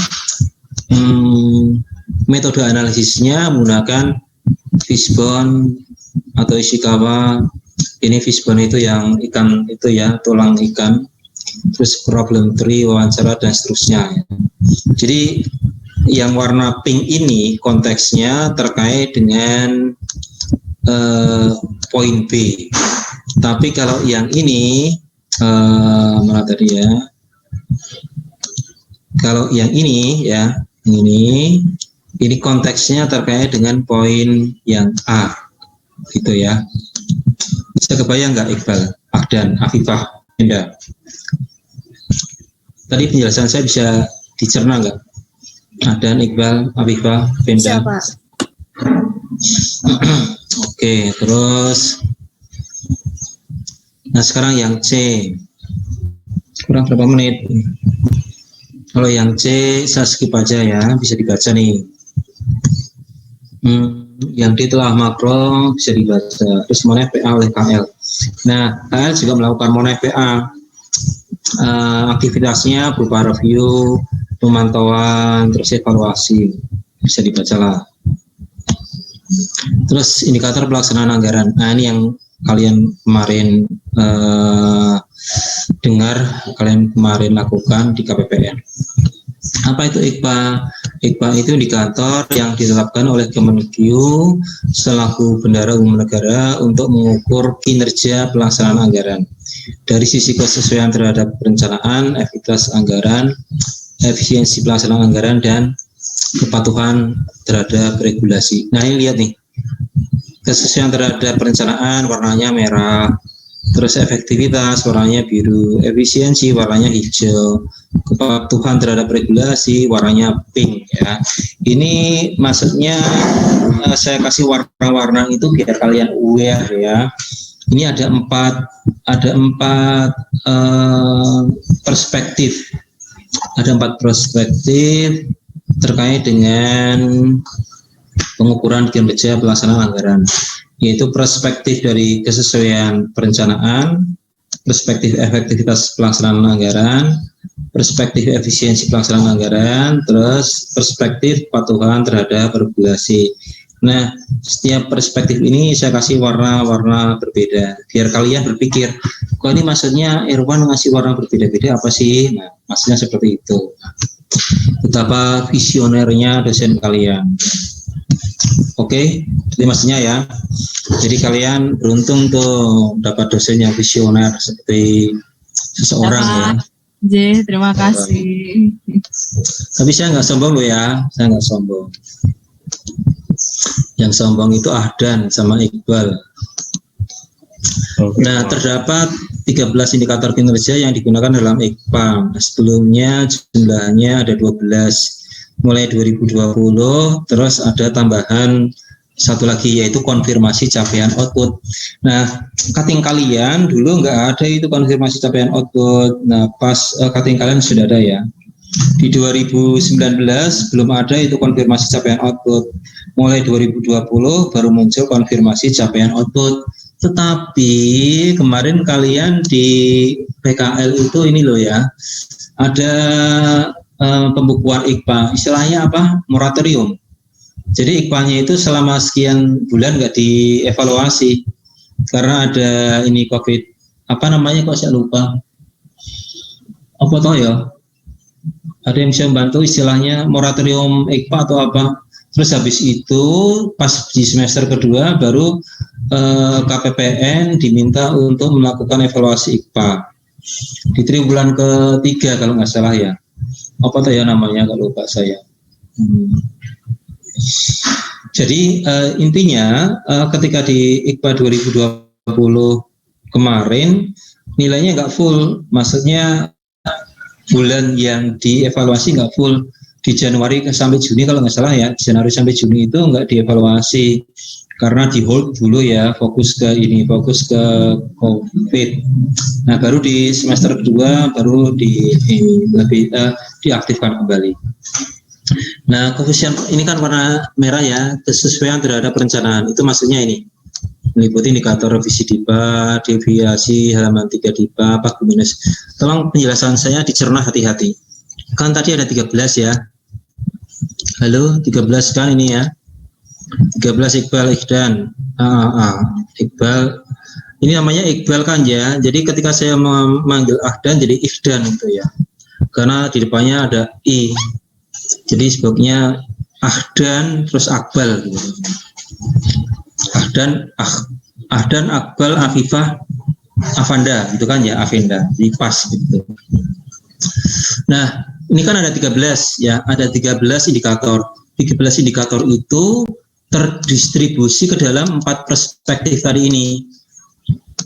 metode analisisnya menggunakan Fishbone atau Ishikawa. Ini Fishbone itu yang ikan itu ya, tulang ikan, terus problem tree, wawancara dan seterusnya. Jadi yang warna pink ini konteksnya terkait dengan poin B. Tapi kalau yang ini mana tadi ya? Kalau yang ini ya, ini konteksnya terkait dengan poin yang A, gitu ya. Bisa kebayang nggak Iqbal, Ahdan, Afifah, Enda? Tadi penjelasan saya bisa dicerna nggak? Ahdan, Iqbal, Afifah, Enda. Siapa? Oke, terus nah sekarang yang C, kurang berapa menit? Kalau yang C saya skip aja ya, bisa dibaca nih. Yang D telah makro bisa dibaca. Terus monef PA oleh KL. Nah, KL juga melakukan monef PA. Aktivitasnya berupa review, pemantauan, terus evaluasi. Bisa dibaca lah. Terus indikator pelaksanaan anggaran. Nah, ini yang kalian kemarin dengar, kalian kemarin lakukan di KPPN. Apa itu IKPA? IKPA itu indikator yang ditetapkan oleh Kemenkeu selaku bendahara umum negara untuk mengukur kinerja pelaksanaan anggaran dari sisi kesesuaian terhadap perencanaan, efektivitas anggaran, efisiensi pelaksanaan anggaran, dan kepatuhan terhadap regulasi. Nah, ini lihat nih, kesesuaian terhadap perencanaan warnanya merah, terus efektivitas warnanya biru, efisiensi warnanya hijau, kepatuhan terhadap regulasi warnanya pink ya. Ini maksudnya saya kasih warna-warna itu biar kalian aware ya. Ini ada empat perspektif. Ada 4 perspektif terkait dengan pengukuran kinerja pelaksanaan anggaran, yaitu perspektif dari kesesuaian perencanaan, perspektif efektivitas pelaksanaan anggaran, perspektif efisiensi pelaksanaan anggaran, terus perspektif kepatuhan terhadap regulasi. Nah, setiap perspektif ini saya kasih warna-warna berbeda, biar kalian berpikir, kok ini maksudnya Irwan ngasih warna berbeda-beda apa sih? Nah, maksudnya seperti itu. Betapa visionernya dosen kalian. Oke, jadi maksudnya ya. Jadi kalian beruntung tuh dapat dosen yang visioner seperti seseorang ya. Terima kasih. Tapi saya nggak sombong loh ya, saya nggak sombong. Yang sombong itu Ahdan sama Iqbal. Nah, terdapat 13 indikator kinerja yang digunakan dalam IKPA. Sebelumnya jumlahnya ada 12. Mulai 2020, terus ada tambahan satu lagi yaitu konfirmasi capaian output. Nah, cutting kalian dulu nggak ada itu konfirmasi capaian output. Nah, pas cutting kalian sudah ada ya. Di 2019 belum ada itu konfirmasi capaian output. Mulai 2020 baru muncul konfirmasi capaian output. Tetapi kemarin kalian di PKL itu ini loh ya, ada pembukuan IKPA, istilahnya apa? Moratorium. Jadi IKPA-nya itu selama sekian bulan nggak dievaluasi karena ada ini COVID, apa namanya kok saya lupa. Apa toh ya? Ada yang bisa membantu istilahnya moratorium IKPA atau apa? Terus habis itu pas di semester kedua baru KPPN diminta untuk melakukan evaluasi IKPA di triwulan ketiga kalau nggak salah ya. Apa tuh ya namanya kalau lupa saya. Jadi intinya ketika di IKPA 2020 kemarin nilainya nggak full, maksudnya bulan yang dievaluasi nggak full. Di Januari sampai Juni kalau nggak salah ya, Januari sampai Juni itu nggak dievaluasi karena di hold dulu ya, fokus ke COVID. Nah, baru di semester kedua baru diaktifkan kembali. Nah, koefisien ini kan warna merah ya, kesesuaian terhadap perencanaan. Itu maksudnya ini meliputi indikator revisi DIPA, deviasi halaman 3 DIPA, +-. Tolong penjelasan saya dicerna hati-hati. Kan tadi ada 13 ya. Halo, 13 kan ini ya. 13 Iqbal Ihdan. Iqbal. Ini namanya Iqbal kan ya. Jadi ketika saya memanggil Ahdan jadi Ihdan gitu ya. Karena di depannya ada I. Jadi sebabnya Ahdan terus Akbal gitu. Ahdan, Akbal, Afifah, Afanda gitu kan ya, Afenda. Jadi pas gitu. Nah, ini kan ada 13 ya, ada 13 indikator. 13 indikator itu terdistribusi ke dalam 4 perspektif tadi ini.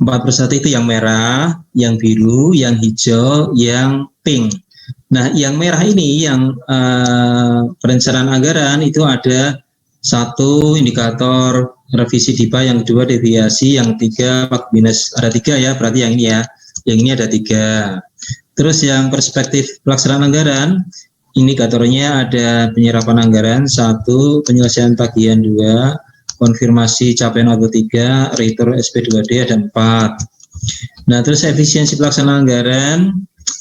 4 perspektif itu yang merah, yang biru, yang hijau, yang pink. Nah, yang merah ini yang perencanaan anggaran itu ada 1 indikator revisi DIPA, yang kedua deviasi, yang 3 ada 3 ya, berarti yang ini ya. Yang ini ada 3. Terus yang perspektif pelaksanaan anggaran, indikatornya ada penyerapan anggaran 1, penyelesaian tagihan 2, konfirmasi capaian output 3, retur SP2D ada 4. Nah, terus efisiensi pelaksanaan anggaran,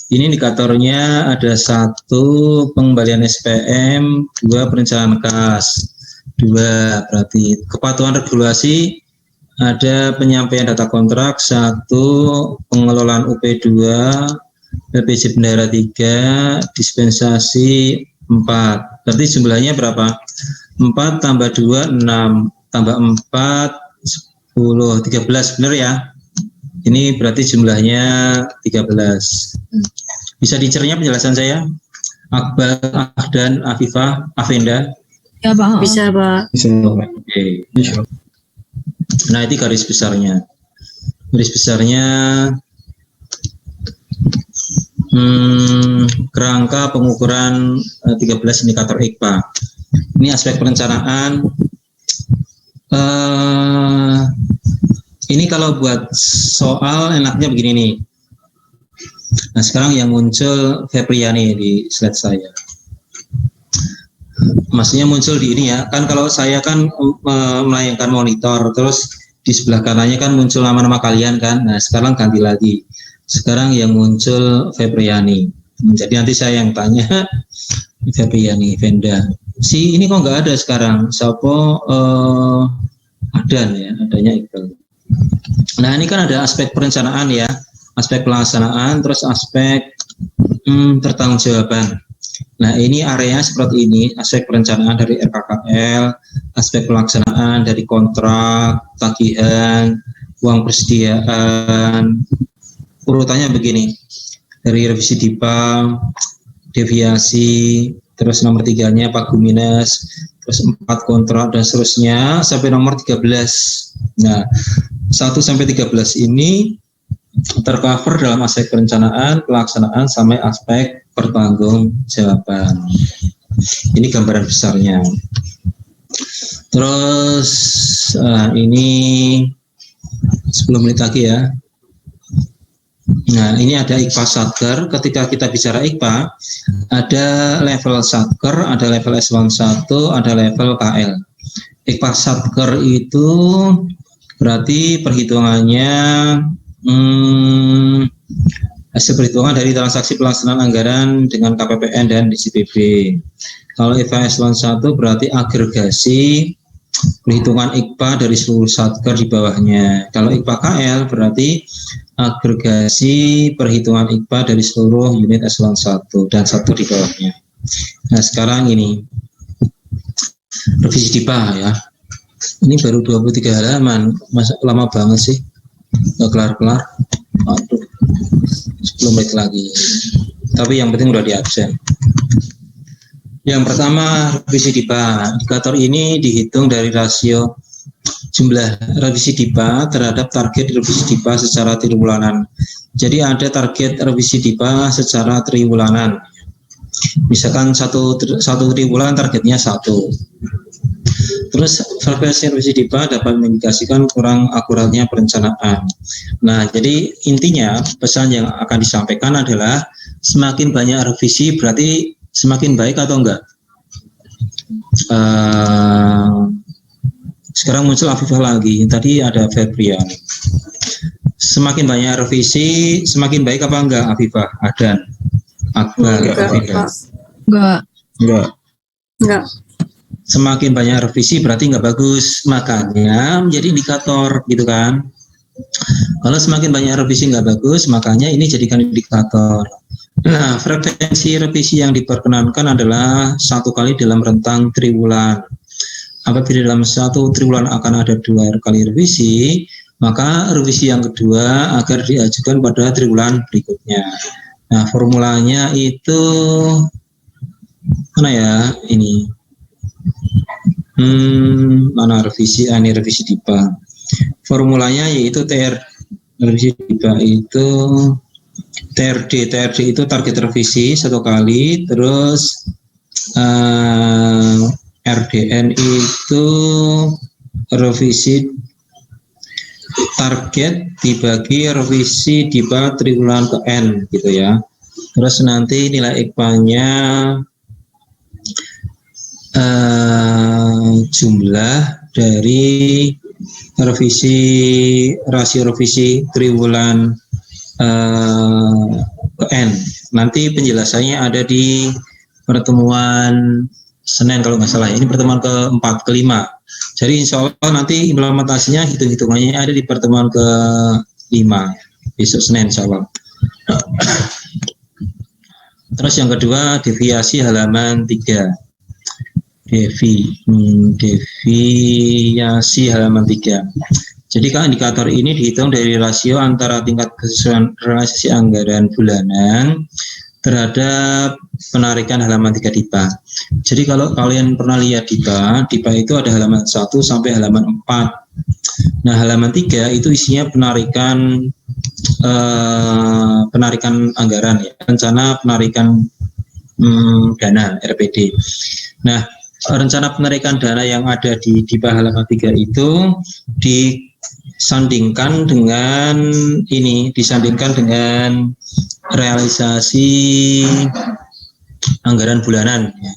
ini indikatornya ada 1, pengembalian SPM, 2, perencanaan kas, 2, berarti kepatuhan regulasi, ada penyampaian data kontrak 1, pengelolaan UP2, LPJ bendara 3, dispensasi 4. Berarti jumlahnya berapa? 4 tambah 2, 6, tambah 4, 10, 13, benar ya? Ini berarti jumlahnya 13. Bisa dicernya penjelasan saya? Akbar, Ahdan, Afifah, Afenda? Ya, Pak. Bisa, Pak. Oke. Nah, itu garis besarnya. Garis besarnya kerangka pengukuran 13 indikator IKPA. Ini aspek perencanaan. Ini kalau buat soal enaknya begini nih. Nah, sekarang yang muncul Febriani di slide saya. Maksudnya muncul di ini ya. Kan kalau saya kan melayangkan monitor, terus di sebelah kanannya kan muncul nama-nama kalian kan. Nah, sekarang ganti lagi. Sekarang yang muncul Febriani. Jadi nanti saya yang tanya Febriani, Venda. si ini kok nggak ada sekarang, Sapo Adan ya, adanya Iqbal. Nah ini kan ada aspek perencanaan ya, aspek pelaksanaan, terus aspek pertanggungjawaban. Nah ini area seperti ini, aspek perencanaan dari RKKL, aspek pelaksanaan dari kontrak, tagihan, uang persediaan. Urutannya begini, dari revisi DIPA, deviasi, terus nomor 3-nya Paguminas, terus 4 kontrak dan seterusnya sampai nomor 13. Nah, 1 sampai 13 ini tercover dalam aspek perencanaan, pelaksanaan, sampai aspek pertanggungjawaban. Ini gambaran besarnya. Terus ini 10 menit lagi ya. Nah, ini ada IKPA Satker. Ketika kita bicara IKPA, ada level Satker, ada level eselon 1, ada level KL. IKPA Satker itu berarti perhitungannya hasil perhitungan dari transaksi pelaksanaan anggaran dengan KPPN dan DCPB. Kalau IKPA eselon 1 berarti agregasi perhitungan IKPA dari seluruh Satker di bawahnya. Kalau IKPA KL berarti agregasi perhitungan IKPA dari seluruh unit eselon 1 dan 1 di bawahnya. Nah sekarang ini revisi DIPA ya. Ini baru 23 halaman, masa lama banget sih, nggak kelar-kelar. Aduh, 10 menit lagi. Tapi yang penting udah di absen. Yang pertama revisi DIPA. Indikator ini dihitung dari rasio jumlah revisi DIPA terhadap target revisi DIPA secara triwulanan. Jadi ada target revisi DIPA secara triwulanan. Misalkan satu triwulan targetnya 1. Terus frekuensi revisi DIPA dapat mengindikasikan kurang akuratnya perencanaan. Nah, jadi intinya pesan yang akan disampaikan adalah semakin banyak revisi berarti semakin baik atau enggak? Sekarang muncul Afifah lagi, tadi ada Febrian. Semakin banyak revisi, semakin baik apa enggak Afifah? Adan, Akbar, Enggak. Semakin banyak revisi berarti enggak bagus, makanya menjadi indikator gitu kan. Kalau semakin banyak revisi enggak bagus, makanya ini jadikan indikator. Nah, frekuensi revisi yang diperkenankan adalah 1 kali dalam rentang triwulan. Apabila dalam 1 triwulan akan ada 2 kali revisi, maka revisi yang kedua agar diajukan pada triwulan berikutnya. Nah, formulanya itu mana ya? Ini mana revisi? Ini revisi DIPA. Formulanya yaitu revisi DIPA itu TRD itu target revisi 1 kali, terus RDN itu revisi target dibagi revisi DIPA triwulan ke N gitu ya. Terus nanti nilai IKPA-nya jumlah dari rasio revisi triwulan ke N. Nanti penjelasannya ada di pertemuan Senin kalau nggak salah. Ini pertemuan ke-4, ke-5. Jadi insya Allah nanti implementasinya hitung-hitungannya ada di pertemuan ke-5 besok Senin insya Allah. Terus yang kedua deviasi halaman 3. Deviasi halaman 3. Jadi kan indikator ini dihitung dari rasio antara tingkat kesesuaian realisasi anggaran bulanan terhadap penarikan halaman 3 DIPA. Jadi kalau kalian pernah lihat DIPA itu ada halaman 1 sampai halaman 4. Nah, halaman 3 itu isinya penarikan anggaran ya, rencana penarikan dana RPD. Nah, rencana penarikan dana yang ada di DIPA halaman 3 itu disandingkan dengan realisasi anggaran bulanan ya.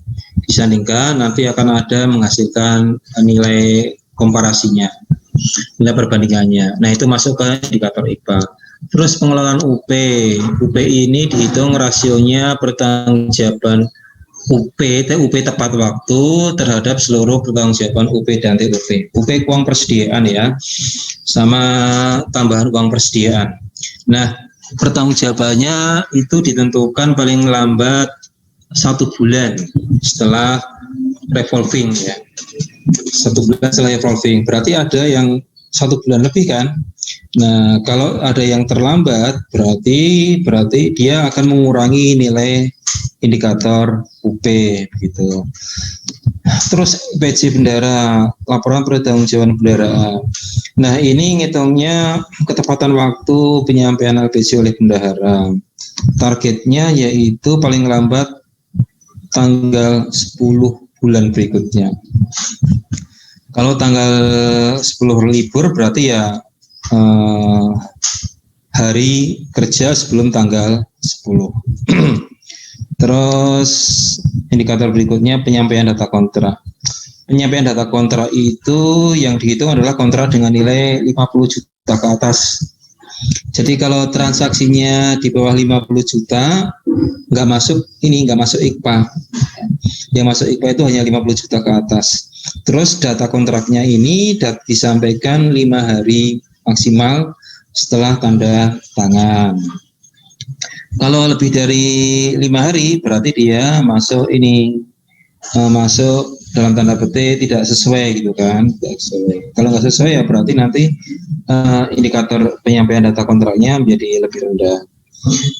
Disandingkan nanti akan ada menghasilkan nilai komparasinya, nilai perbandingannya. Nah, itu masuk ke indikator IKPA. Terus pengelolaan UP ini dihitung rasionya pertanggungjawaban UP, TUP tepat waktu terhadap seluruh pertanggungjawaban UP dan TUP. UP uang persediaan ya, sama tambahan uang persediaan. Nah, pertanggungjawabannya itu ditentukan paling lambat 1 bulan setelah revolving ya. 1 bulan setelah revolving, berarti ada yang 1 bulan lebih kan. Nah, kalau ada yang terlambat berarti dia akan mengurangi nilai indikator UP gitu. Terus PJ bendara, laporan pertanggungjawaban bendara. Nah, ini ngitungnya ketepatan waktu penyampaian LPJ oleh bendahara. Targetnya yaitu paling lambat tanggal 10 bulan berikutnya. Kalau tanggal 10 libur berarti ya hari kerja sebelum tanggal 10. Terus indikator berikutnya penyampaian data kontrak. Penyampaian data kontrak itu yang dihitung adalah kontrak dengan nilai 50 juta ke atas. Jadi kalau transaksinya di bawah 50 juta nggak masuk IKPA. Yang masuk IKPA itu hanya 50 juta ke atas. Terus data kontraknya ini disampaikan 5 hari maksimal setelah tanda tangan. Kalau lebih dari 5 hari berarti dia masuk dalam tanda petik tidak sesuai gitu kan. Tidak sesuai. Kalau nggak sesuai ya berarti nanti indikator penyampaian data kontraknya menjadi lebih rendah.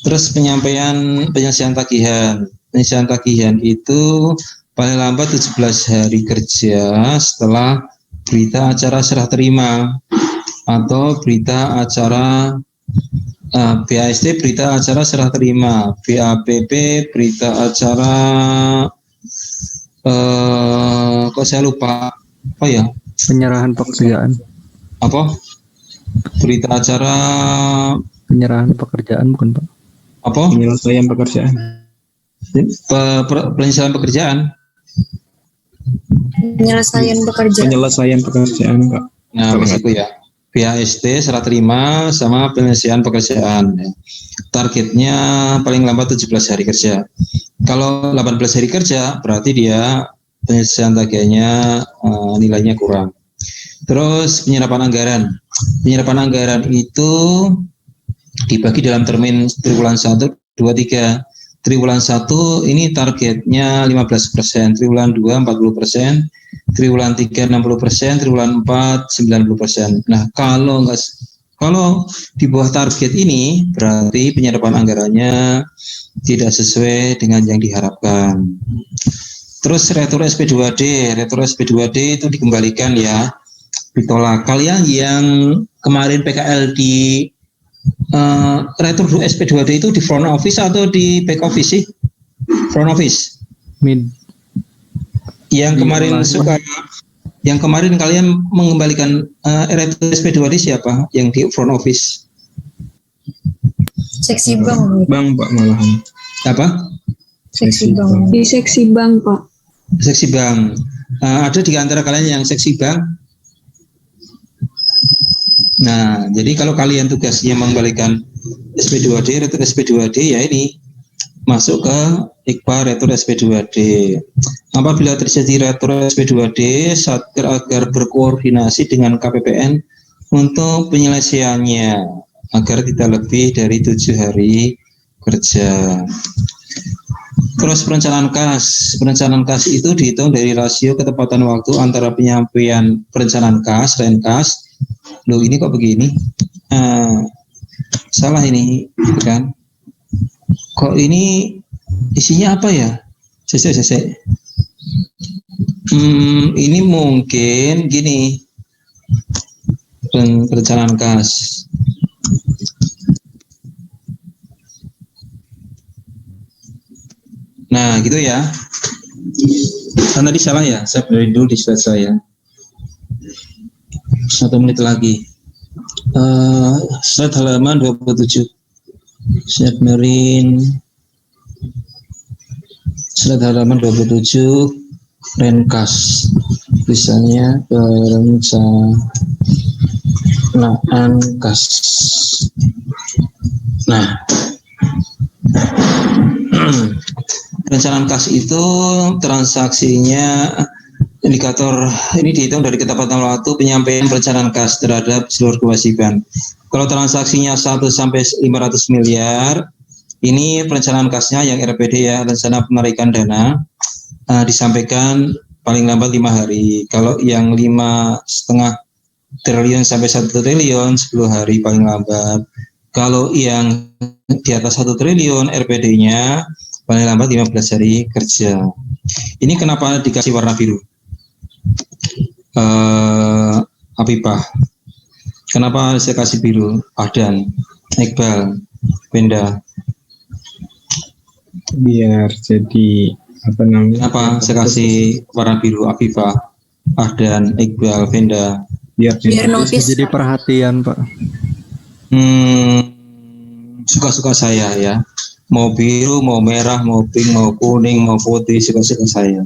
Terus penyelesaian tagihan. Penyelesaian tagihan itu paling lambat 17 hari kerja setelah berita acara serah terima atau berita acara BAST berita acara serah terima, BAPP berita acara kok saya lupa apa ya? Penyerahan pekerjaan. Apa? Berita acara penyerahan pekerjaan bukan Pak? Apa? Penyelesaian pekerjaan. Penyelesaian pekerjaan. Penyelesaian pekerjaan Pak. Nah, itu ya. BAST serah terima sama penyelesaian pekerjaan. Targetnya paling lambat 17 hari kerja. Kalau 18 hari kerja berarti dia penyelesaian tagihannya nilainya kurang. Terus penyerapan anggaran. Penyerapan anggaran itu dibagi dalam termin triwulan 1, 2, 3. Triwulan 1 ini targetnya 15%, triwulan 2 40%, triwulan 3 60%, triwulan 4 90%. Nah, kalau di bawah target ini berarti penyerapan anggarannya tidak sesuai dengan yang diharapkan. Terus retro SP2D itu dikembalikan ya, ditolak. Kalian yang kemarin PKL di retro SP2D itu di front office atau di back office sih? Front office. Yang kemarin kalian mengembalikan retro SP2D siapa? Yang di front office? Seksi bank. Bang Pak malahan. Apa? Seksi bank. Di seksi bank Pak. Seksi bank. Ada di antara kalian yang seksi bank? Nah, jadi kalau kalian tugasnya mengembalikan SP2D, retro SP2D ya ini masuk ke IKPA retro SP2D. Apabila terjadi retro SP2D, Satker agar berkoordinasi dengan KPPN untuk penyelesaiannya agar tidak lebih dari 7 hari kerja. Terus perencanaan kas itu dihitung dari rasio ketepatan waktu antara penyampaian perencanaan kas, renkas. Loh, ini kok begini? Salah ini, kan? Kok ini isinya apa ya? Ini mungkin gini, perencanaan kas. Nah, gitu ya. Kan tadi salah ya, saya benerin dulu di slide saya. 1 menit lagi. Slide halaman 27. Saya benerin slide halaman 27 renkas. Tulisannya perencanaan kas. Nah, Perencanaan kas itu transaksinya indikator ini dihitung dari ketepatan waktu penyampaian perencanaan kas terhadap seluruh kewajiban. Kalau transaksinya 1 sampai 500 miliar, ini perencanaan kasnya yang RPD ya, rencana penarikan dana, disampaikan paling lambat 5 hari. Kalau yang 5,5 triliun sampai 1 triliun 10 hari paling lambat. Kalau yang di atas 1 triliun RPD-nya paling lambat 15 hari kerja. Ini kenapa dikasih warna biru? Apipah. Kenapa saya kasih biru? Ahdan, Iqbal, Penda. Biar jadi apa namanya? Kenapa saya kasih warna biru? Apipah, Ahdan, Iqbal, Penda. Biar notice. Jadi perhatian, Pak. Suka-suka saya ya. Mau biru, mau merah, mau pink, mau kuning, mau putih, suka-suka saya.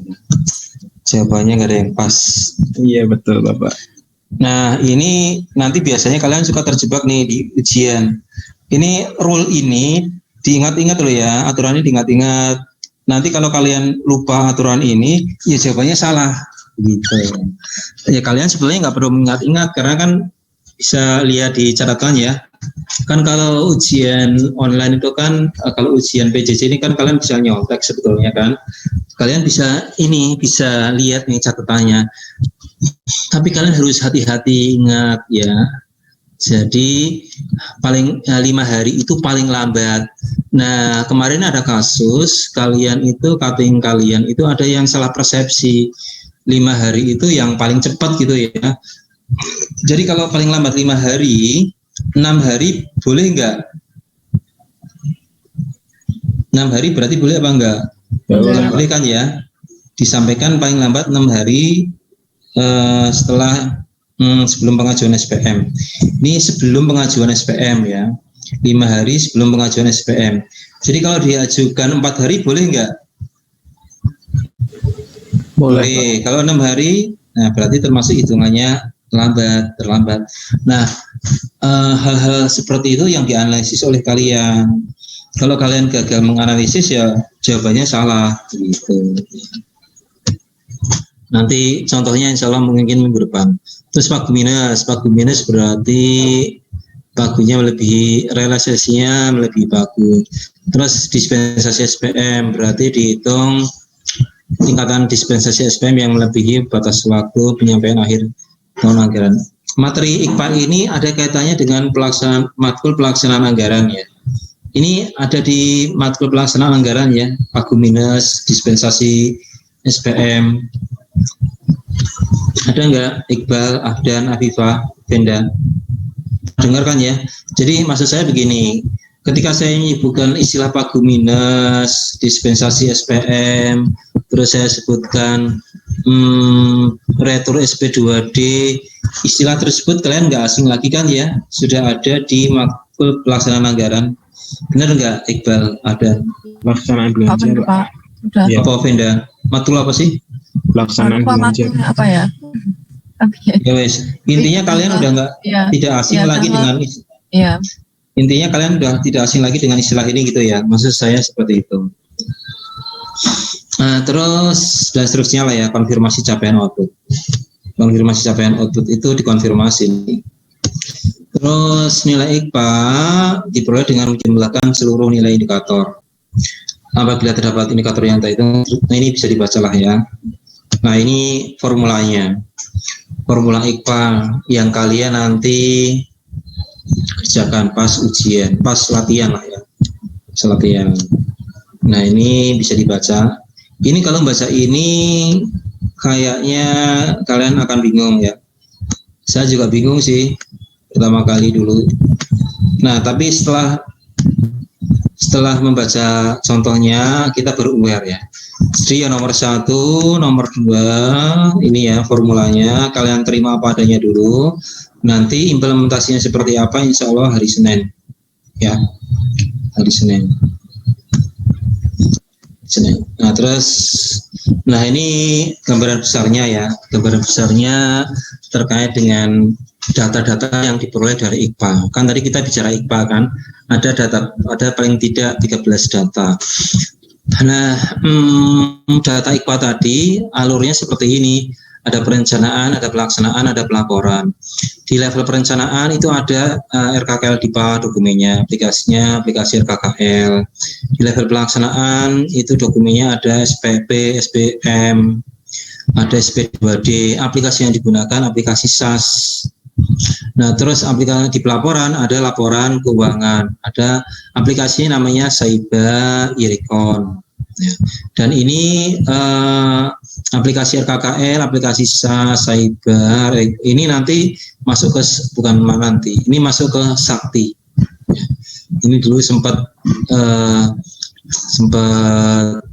Jawabannya nggak ada yang pas. Iya betul Bapak. Nah ini nanti biasanya kalian suka terjebak nih di ujian. Ini rule ini diingat-ingat loh ya, aturannya diingat-ingat. Nanti kalau kalian lupa aturan ini, ya jawabannya salah. Gitu. Ya kalian sebenarnya nggak perlu mengingat-ingat karena kan bisa lihat di catatan ya. Kan kalau ujian online itu kan, kalau ujian PJJ ini kan kalian bisa nyontek sebetulnya kan. Kalian bisa lihat nih catatannya. Tapi kalian harus hati-hati ingat ya. Jadi paling 5 hari itu paling lambat. Nah kemarin ada kasus kalian itu cutting kalian itu ada yang salah persepsi. 5 hari itu yang paling cepat gitu ya. Jadi kalau paling lambat 5 hari, 6 hari boleh enggak? 6 hari berarti boleh apa enggak? Boleh kan ya? Disampaikan paling lambat 6 hari setelah sebelum pengajuan SPM. Ini sebelum pengajuan SPM ya. 5 hari sebelum pengajuan SPM. Jadi kalau diajukan 4 hari boleh enggak? Boleh. Kalau 6 hari, nah berarti termasuk hitungannya terlambat. Nah, hal-hal seperti itu yang dianalisis oleh kalian. Kalau kalian gagal menganalisis ya jawabannya salah gitu. Nanti contohnya insya Allah mungkin minggu depan. Terus Paguminus berarti pagunya melebihi, realisasinya melebihi pagu. Terus dispensasi SPM berarti dihitung tingkatan dispensasi SPM yang melebihi batas waktu penyampaian akhir tahun anggaran. Materi IKPA ini ada kaitannya dengan matkul pelaksanaan anggaran ya. Ini ada di matkul pelaksanaan anggaran ya, Paguminus, dispensasi SPM. Ada enggak Iqbal, Ahdan, Afifah, Benda? Dengarkan ya. Jadi maksud saya begini, ketika saya menyebutkan istilah Paguminus, dispensasi SPM, terus saya sebutkan retro SP2D, istilah tersebut kalian nggak asing lagi kan ya, sudah ada di matkul pelaksanaan anggaran. Benar nggak Iqbal, ada? Pelaksanaan belanja Pak. Udah. Ya. Apa Venda? Matkul apa sih? Pelaksanaan belanja. Apa ya? Ya wes. Intinya kalian udah nggak tidak asing lagi dengan intinya kalian udah tidak asing lagi dengan istilah ini gitu ya. Maksud saya seperti itu. Nah, terus dan seterusnya lah ya, konfirmasi capaian output. Konfirmasi capaian output itu dikonfirmasi. Terus nilai IKPA diperoleh dengan menjumlahkan seluruh nilai indikator. Apabila terdapat indikator yang tadi itu, nah ini bisa dibaca lah ya. Nah ini formulanya. Formula IKPA yang kalian nanti kerjakan pas ujian, pas latihan lah ya. Pas latihan. Nah ini bisa dibaca. Ini kalau baca ini kayaknya kalian akan bingung ya. Saya juga bingung sih pertama kali dulu. Nah tapi setelah membaca contohnya kita baru aware ya. Jadi yang nomor 1, nomor 2 ini ya formulanya, kalian terima apa adanya dulu. Nanti implementasinya seperti apa insya Allah hari Senin ya, hari Senin. Nah terus, nah ini gambaran besarnya ya, gambaran besarnya terkait dengan data-data yang diperoleh dari IKPA. Kan tadi kita bicara IKPA kan, ada paling tidak 13 data. Nah, data IKPA tadi alurnya seperti ini. Ada perencanaan, ada pelaksanaan, ada pelaporan. Di level perencanaan itu ada RKKL DIPA dokumennya, aplikasinya aplikasi RKKL. Di level pelaksanaan itu dokumennya ada SPP, SPM, ada SP2D, aplikasi yang digunakan aplikasi SAS. Nah, terus aplikasi di pelaporan ada laporan keuangan, ada aplikasi namanya Saiba Irikon. Ya. Dan ini aplikasi RKKL, aplikasi SAS, Saiba, ini nanti masuk ke ini masuk ke Sakti. Ya. Ini dulu sempat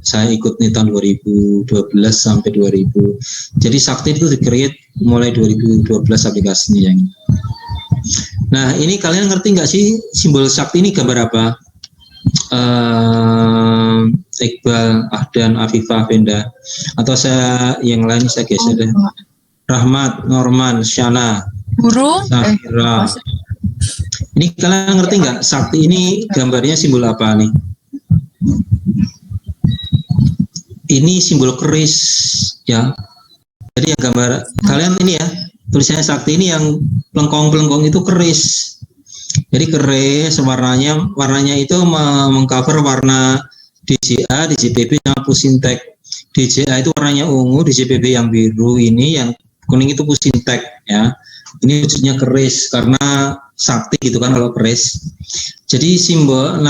saya ikut nih tahun 2012 sampai 2000. Jadi Sakti itu di-create mulai 2012 aplikasinya yang. Nah, ini kalian ngerti nggak sih simbol Sakti ini gambar apa? Iqbal, Ahdan, Afifah, Venda, atau saya yang lain saya geser deh. Rahmat, Norman, Syana, Guru, Zahira. Ini kalian ngerti nggak Sakti ini gambarnya simbol apa nih? Ini simbol keris ya. Jadi yang gambar kalian ini ya, tulisannya Sakti ini yang pelengkong itu keris. Jadi keris warnanya itu mengcover warna DJA, DJPB sama Pusintek. DJA itu warnanya ungu, DJPB yang biru, ini yang kuning itu Pusintek ya. Ini wujudnya keris karena Sakti gitu kan kalau keris. Jadi simbol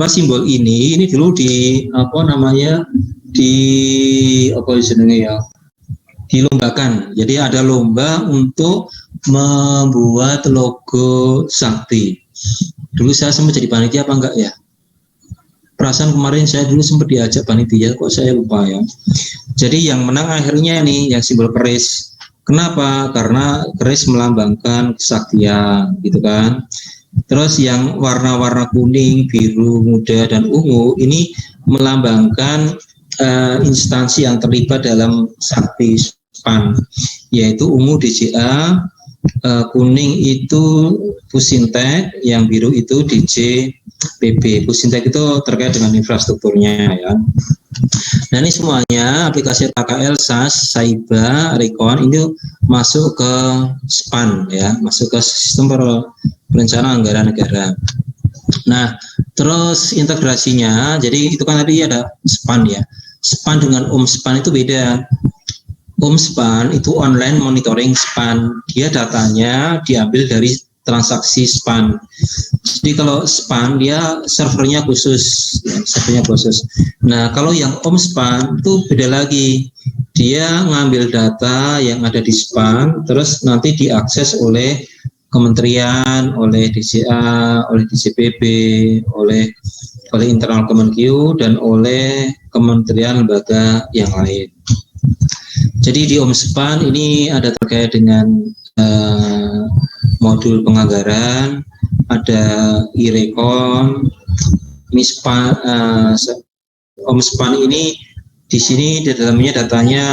simbol ini dulu dilombakan. Jadi ada lomba untuk membuat logo Sakti. Dulu saya sempat jadi panitia apa enggak ya? Perasaan kemarin saya dulu sempat diajak panitia, kok saya lupa ya. Jadi yang menang akhirnya nih yang simbol keris. Kenapa? Karena keris melambangkan kesaktian, gitu kan. Terus yang warna-warna kuning, biru, muda, dan ungu ini melambangkan instansi yang terlibat dalam Sakti SPAN, yaitu ungu DJA, kuning itu Pusintek, yang biru itu DJPB. Pusintek itu terkait dengan infrastrukturnya ya. Nah ini semuanya aplikasi RKKL, SAS, Saiba, Recon ini masuk ke SPAN ya, masuk ke sistem perencanaan anggaran negara. Nah terus integrasinya, jadi itu kan tadi ada SPAN ya. SPAN dengan SPAN itu beda. SPAN itu online monitoring SPAN, dia datanya diambil dari transaksi SPAN. Jadi kalau SPAN dia servernya khusus, servernya khusus. Nah kalau yang SPAN itu beda lagi, dia ngambil data yang ada di SPAN, terus nanti diakses oleh kementerian, oleh DCA, oleh DCPB, oleh internal Kemenkeu dan oleh kementerian lembaga yang lain. Jadi di SPAN ini ada terkait dengan modul penganggaran, ada iRecon, ini SPAN ini di sini di dalamnya datanya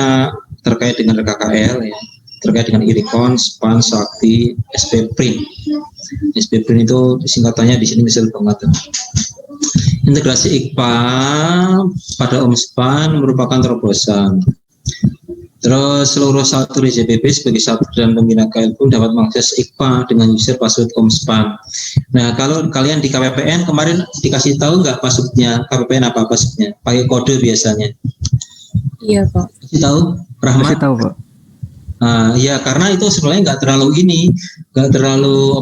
terkait dengan RKKL ya, terkait dengan iRecon, SPAN, Sakti, SPPrint. SPPrint itu singkatannya di sini misal banget. Integrasi IKPA pada SPAN merupakan terobosan. Terus seluruh satu DJPB sebagai satu dan pembina KL pun dapat mengakses IKPA dengan user password SPAN. Nah kalau kalian di KPPN kemarin dikasih tahu nggak passwordnya? KPPN apa passwordnya? Pakai kode biasanya. Iya Pak. Kasih tahu, Rahmat? Kasih tahu Pak. Ya karena itu sebenarnya nggak terlalu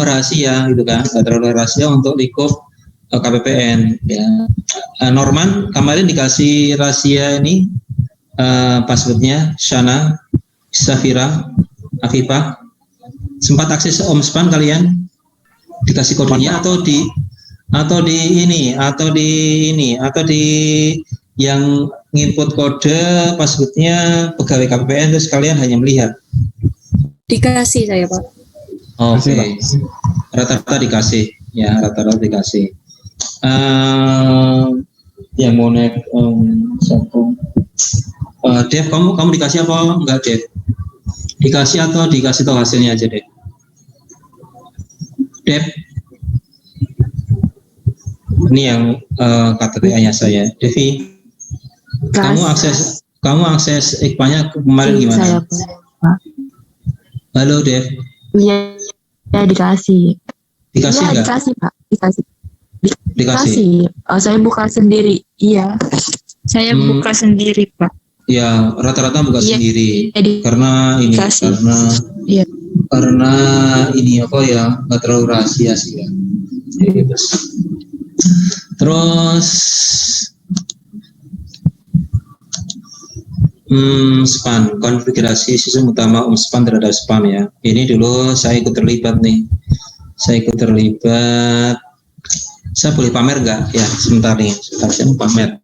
rahasia gitu kan, nggak terlalu rahasia untuk lingkup KPPN ya. Norman kemarin dikasih rahasia ini passwordnya, Syana, Safira, Afifah, sempat akses SPAN kalian? Dikasih kodenya atau di yang nginput kode passwordnya pegawai KPPN terus kalian hanya melihat? Dikasih saya Pak. Oke. Rata-rata dikasih ya, rata-rata dikasih. Yang mau naik satu. Dev, kamu dikasih apa enggak, Dev? Dikasih atau dikasih tahu hasilnya aja, Dev? Dev? Ini yang KTTA-nya saya. Devi, kamu akses IKPA-nya kemarin gimana? Saya, Pak. Halo, Dev. Iya, ya, dikasih. Dikasih Iya, nggak? dikasih, Pak. Dikasih. Dikasih. Saya buka sendiri. Iya. Saya buka sendiri, Pak. Ya, rata-rata buka Iya. sendiri. Jadi, Karena ini, dikasih. Iya. karena ini apa ya, nggak terlalu rahasia sih ya. Gitu. Terus SPAN, konfigurasi sistem utama SPAN terhadap SPAN ya. Ini dulu saya ikut terlibat nih. Saya boleh pamer nggak? Ya, sebentar saya mau pamer.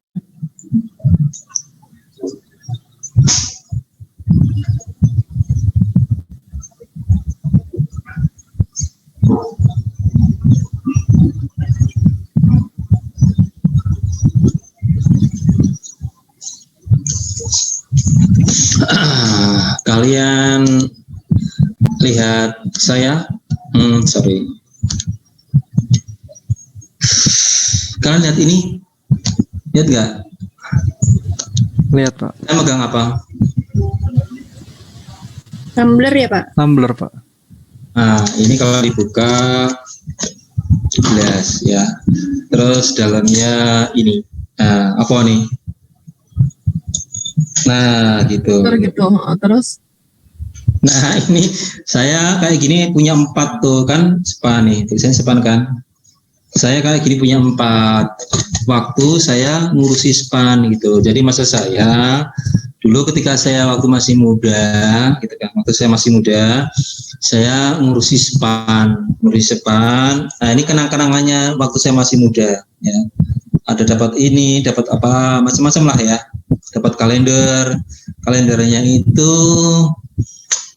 Kalian lihat saya, sorry. Kalian lihat ini, lihat nggak? Lihat, Pak. Saya megang apa? Tumblr ya, Pak? Tumblr, Pak. Nah, ini kalau dibuka jelas ya. Terus dalamnya ini, apa nih? Nah, gitu. Terus Nah, ini saya kayak gini punya 4 tuh kan SPAN nih. Tulisannya SPAN kan. Saya kayak gini punya 4 waktu saya ngurusi SPAN gitu. Jadi masa saya dulu ketika saya waktu masih muda gitu kan. Waktu saya masih muda, saya ngurusi SPAN. Nah, ini kenang-kenangannya waktu saya masih muda ya. Ada dapat ini, dapat apa macam-macam lah ya. Dapat kalendernya itu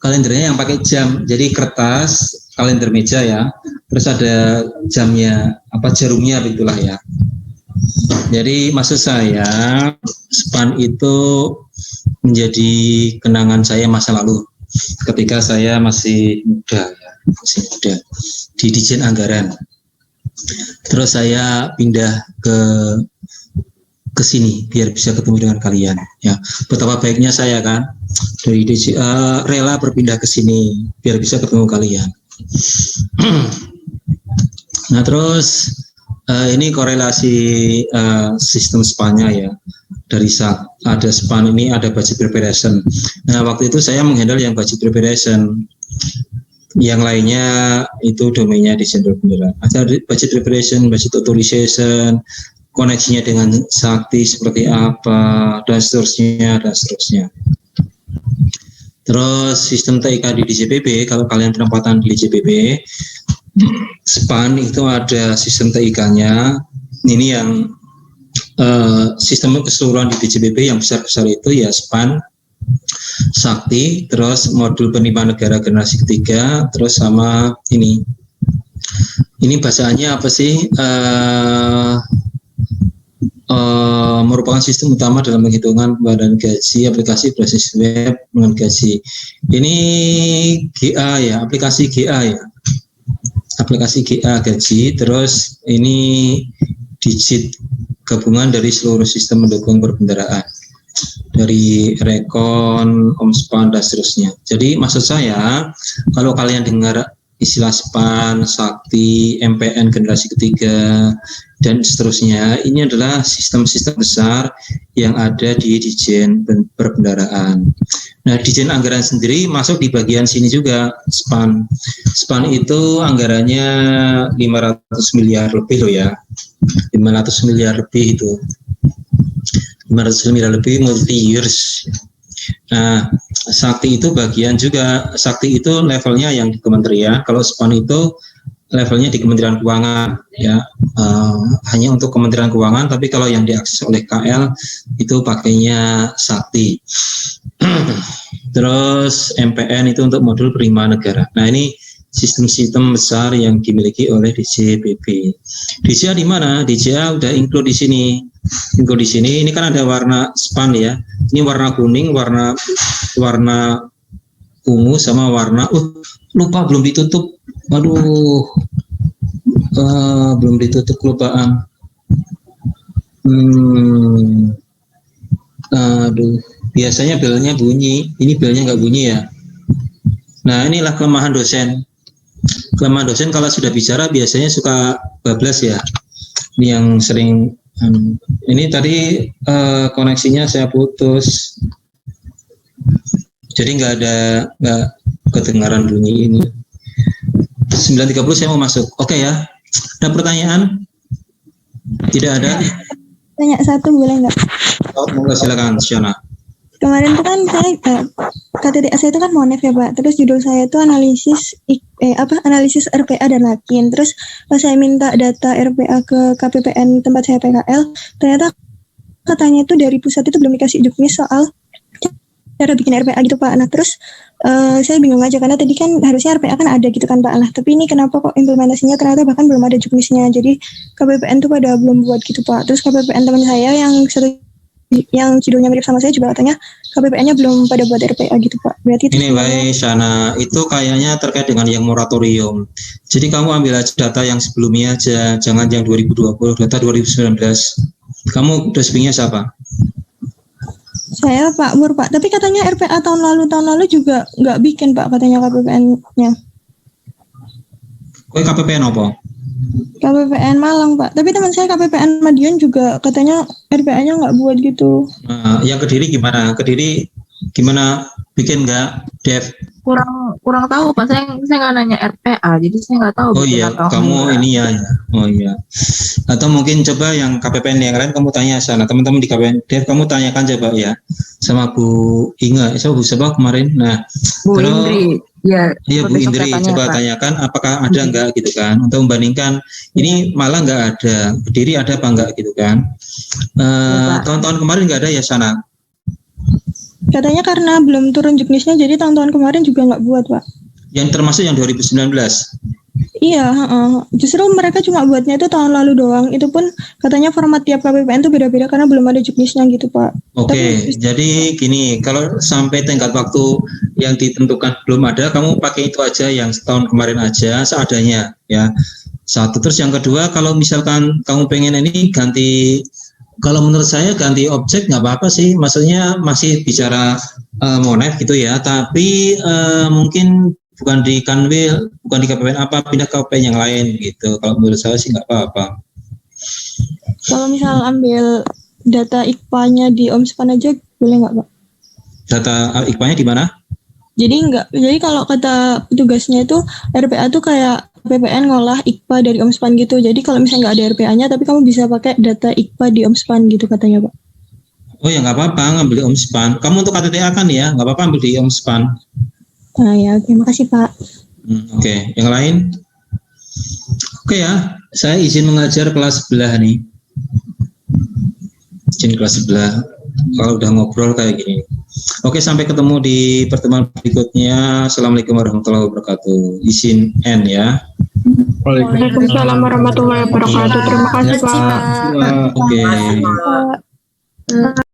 yang pakai jam, jadi kertas kalender meja ya, terus ada jamnya, jarumnya begitulah ya. Jadi maksud saya SPAN itu menjadi kenangan saya masa lalu ketika saya masih muda di Ditjen Anggaran. Terus saya pindah ke sini biar bisa ketemu dengan kalian ya. Betapa baiknya saya kan dari rela berpindah ke sini biar bisa ketemu kalian. Nah, terus ini korelasi sistem SPAN-nya ya. Dari ada SPAN ini ada budget preparation. Nah, waktu itu saya menghandle yang budget preparation. Yang lainnya itu domainnya Ditjen Perbendaharaan. Ada budget preparation, budget authorization, koneksinya dengan Sakti seperti apa, dan seterusnya. Terus sistem TIK di DJPB, kalau kalian penempatan di DJPB, SPAN itu ada sistem TIK-nya. Ini yang sistem keseluruhan di DJPB yang besar-besar itu ya SPAN, Sakti, terus modul penerimaan negara generasi ketiga, terus sama ini bahasannya apa sih? Merupakan sistem utama dalam penghitungan pengadaan gaji, aplikasi berbasis web dengan gaji. Ini GA ya, aplikasi GA ya, aplikasi GA gaji. Terus ini digit gabungan dari seluruh sistem mendukung perbendaharaan, dari Rekon, OMSPAN dan seterusnya. Jadi maksud saya kalau kalian dengar istilah SPAN, Sakti, MPN generasi ketiga, dan seterusnya, ini adalah sistem-sistem besar yang ada di Ditjen Perbendaharaan. Nah, Ditjen Anggaran sendiri masuk di bagian sini juga, SPAN. SPAN itu anggarannya 500 miliar lebih loh ya, 500 miliar lebih itu. 500 miliar lebih multi years. Nah, Sakti itu bagian juga, Sakti itu levelnya yang di kementerian, kalau SPAN itu levelnya di Kementerian Keuangan ya, hanya untuk Kementerian Keuangan, tapi kalau yang diakses oleh KL itu pakainya Sakti. Terus MPN itu untuk modul penerimaan negara. Nah, ini sistem-sistem besar yang dimiliki oleh DJPB. DJA di mana? DJA udah include di sini. Include di sini. Ini kan ada warna SPAN ya. Ini warna kuning, warna ungu sama warna lupa belum ditutup. Waduh. Belum ditutup kelupaan. Aduh, biasanya belnya bunyi. Ini belnya nggak bunyi ya. Nah, inilah kelemahan dosen. Kelemahan dosen kalau sudah bicara biasanya suka bablas ya. Ini yang sering. Ini tadi koneksinya saya putus. Jadi nggak kedengaran bunyi ini. 9.30 saya mau masuk. Oke ya. Ada pertanyaan? Tidak ada? Tanya satu boleh nggak? Oh, monggo silakan, Syana. Kemarin tuh kan saya KTTA saya itu kan Monef ya Pak. Terus judul saya itu analisis RPA dan Lakin. Terus pas saya minta data RPA ke KPPN tempat saya PKL, ternyata katanya itu dari pusat itu belum dikasih juknis soal cara bikin RPA gitu Pak. Nah terus saya bingung aja karena tadi kan harusnya RPA kan ada gitu kan Pak. Nah tapi ini kenapa kok implementasinya ternyata bahkan belum ada juknisnya. Jadi KPPN tuh pada belum buat gitu Pak. Terus KPPN teman saya yang judulnya mirip sama saya juga katanya KPPN-nya belum pada buat RPA gitu Pak. Berarti itu ini baik Syana, itu kayaknya terkait dengan yang moratorium. Jadi kamu ambil aja data yang sebelumnya aja, jangan yang 2020, data 2019. Kamu dosbingnya siapa? Saya Pak Mur Pak, tapi katanya RPA tahun lalu juga nggak bikin Pak katanya KPPN-nya. Kok KPPN apa? KPPN Malang Pak, tapi teman saya KPPN Madiun juga katanya RPA-nya nggak buat gitu. Nah, yang Kediri gimana? Kediri gimana, bikin nggak, Dev? Kurang tahu Pak, saya nggak nanya RPA, jadi saya nggak tahu. Oh iya, kamu ini ya. Oh iya. Atau mungkin coba yang KPPN yang lain kamu tanya sana, teman-teman di KPPN Dev, kamu tanyakan coba ya sama Bu Inga, sama Bu siapa kemarin. Nah, Bu Indri. Ya, iya Bu Indri, coba tanyakan apakah ada enggak gitu kan, untuk membandingkan ini malah enggak ada, Kediri ada apa enggak gitu kan. Tahun-tahun kemarin enggak ada ya sana. Katanya karena belum turun juknisnya, jadi tahun-tahun kemarin juga nggak buat Pak. Yang termasuk yang 2019. Iya, justru mereka cuma buatnya itu tahun lalu doang. Itu pun katanya format tiap KPPN itu beda-beda karena belum ada juknisnya gitu Pak. Oke, jadi gini, kalau sampai tenggat waktu yang ditentukan belum ada, kamu pakai itu aja yang setahun kemarin aja seadanya ya. Satu, terus yang kedua, kalau misalkan kamu pengen ini ganti, kalau menurut saya ganti objek nggak apa-apa sih, maksudnya masih bicara Monef gitu ya, tapi mungkin bukan di Kanwil, bukan di KPPN apa, pindah ke KPPN yang lain gitu. Kalau menurut saya sih nggak apa-apa. Kalau misal ambil data IKPA-nya di Omspan aja boleh nggak Pak? Data IKPA-nya di mana? Jadi kalau kata petugasnya itu RPA tuh kayak KPPN ngolah IKPA dari Omspan gitu. Jadi kalau misalnya nggak ada RPA-nya, tapi kamu bisa pakai data IKPA di Omspan gitu katanya Pak. Oh ya nggak apa-apa, ngambil di Omspan. Kamu untuk KTTA kan ya, nggak apa-apa ambil di Omspan. Nah ya, oke, makasih Pak. Oke, yang lain? Oke ya, saya izin mengajar kelas sebelah nih. Izin kelas sebelah. Kalau udah ngobrol kayak gini. Oke, sampai ketemu di pertemuan berikutnya. Assalamualaikum warahmatullahi wabarakatuh. Izin N ya. Waalaikumsalam warahmatullahi wabarakatuh. Terima kasih Pak. Oke.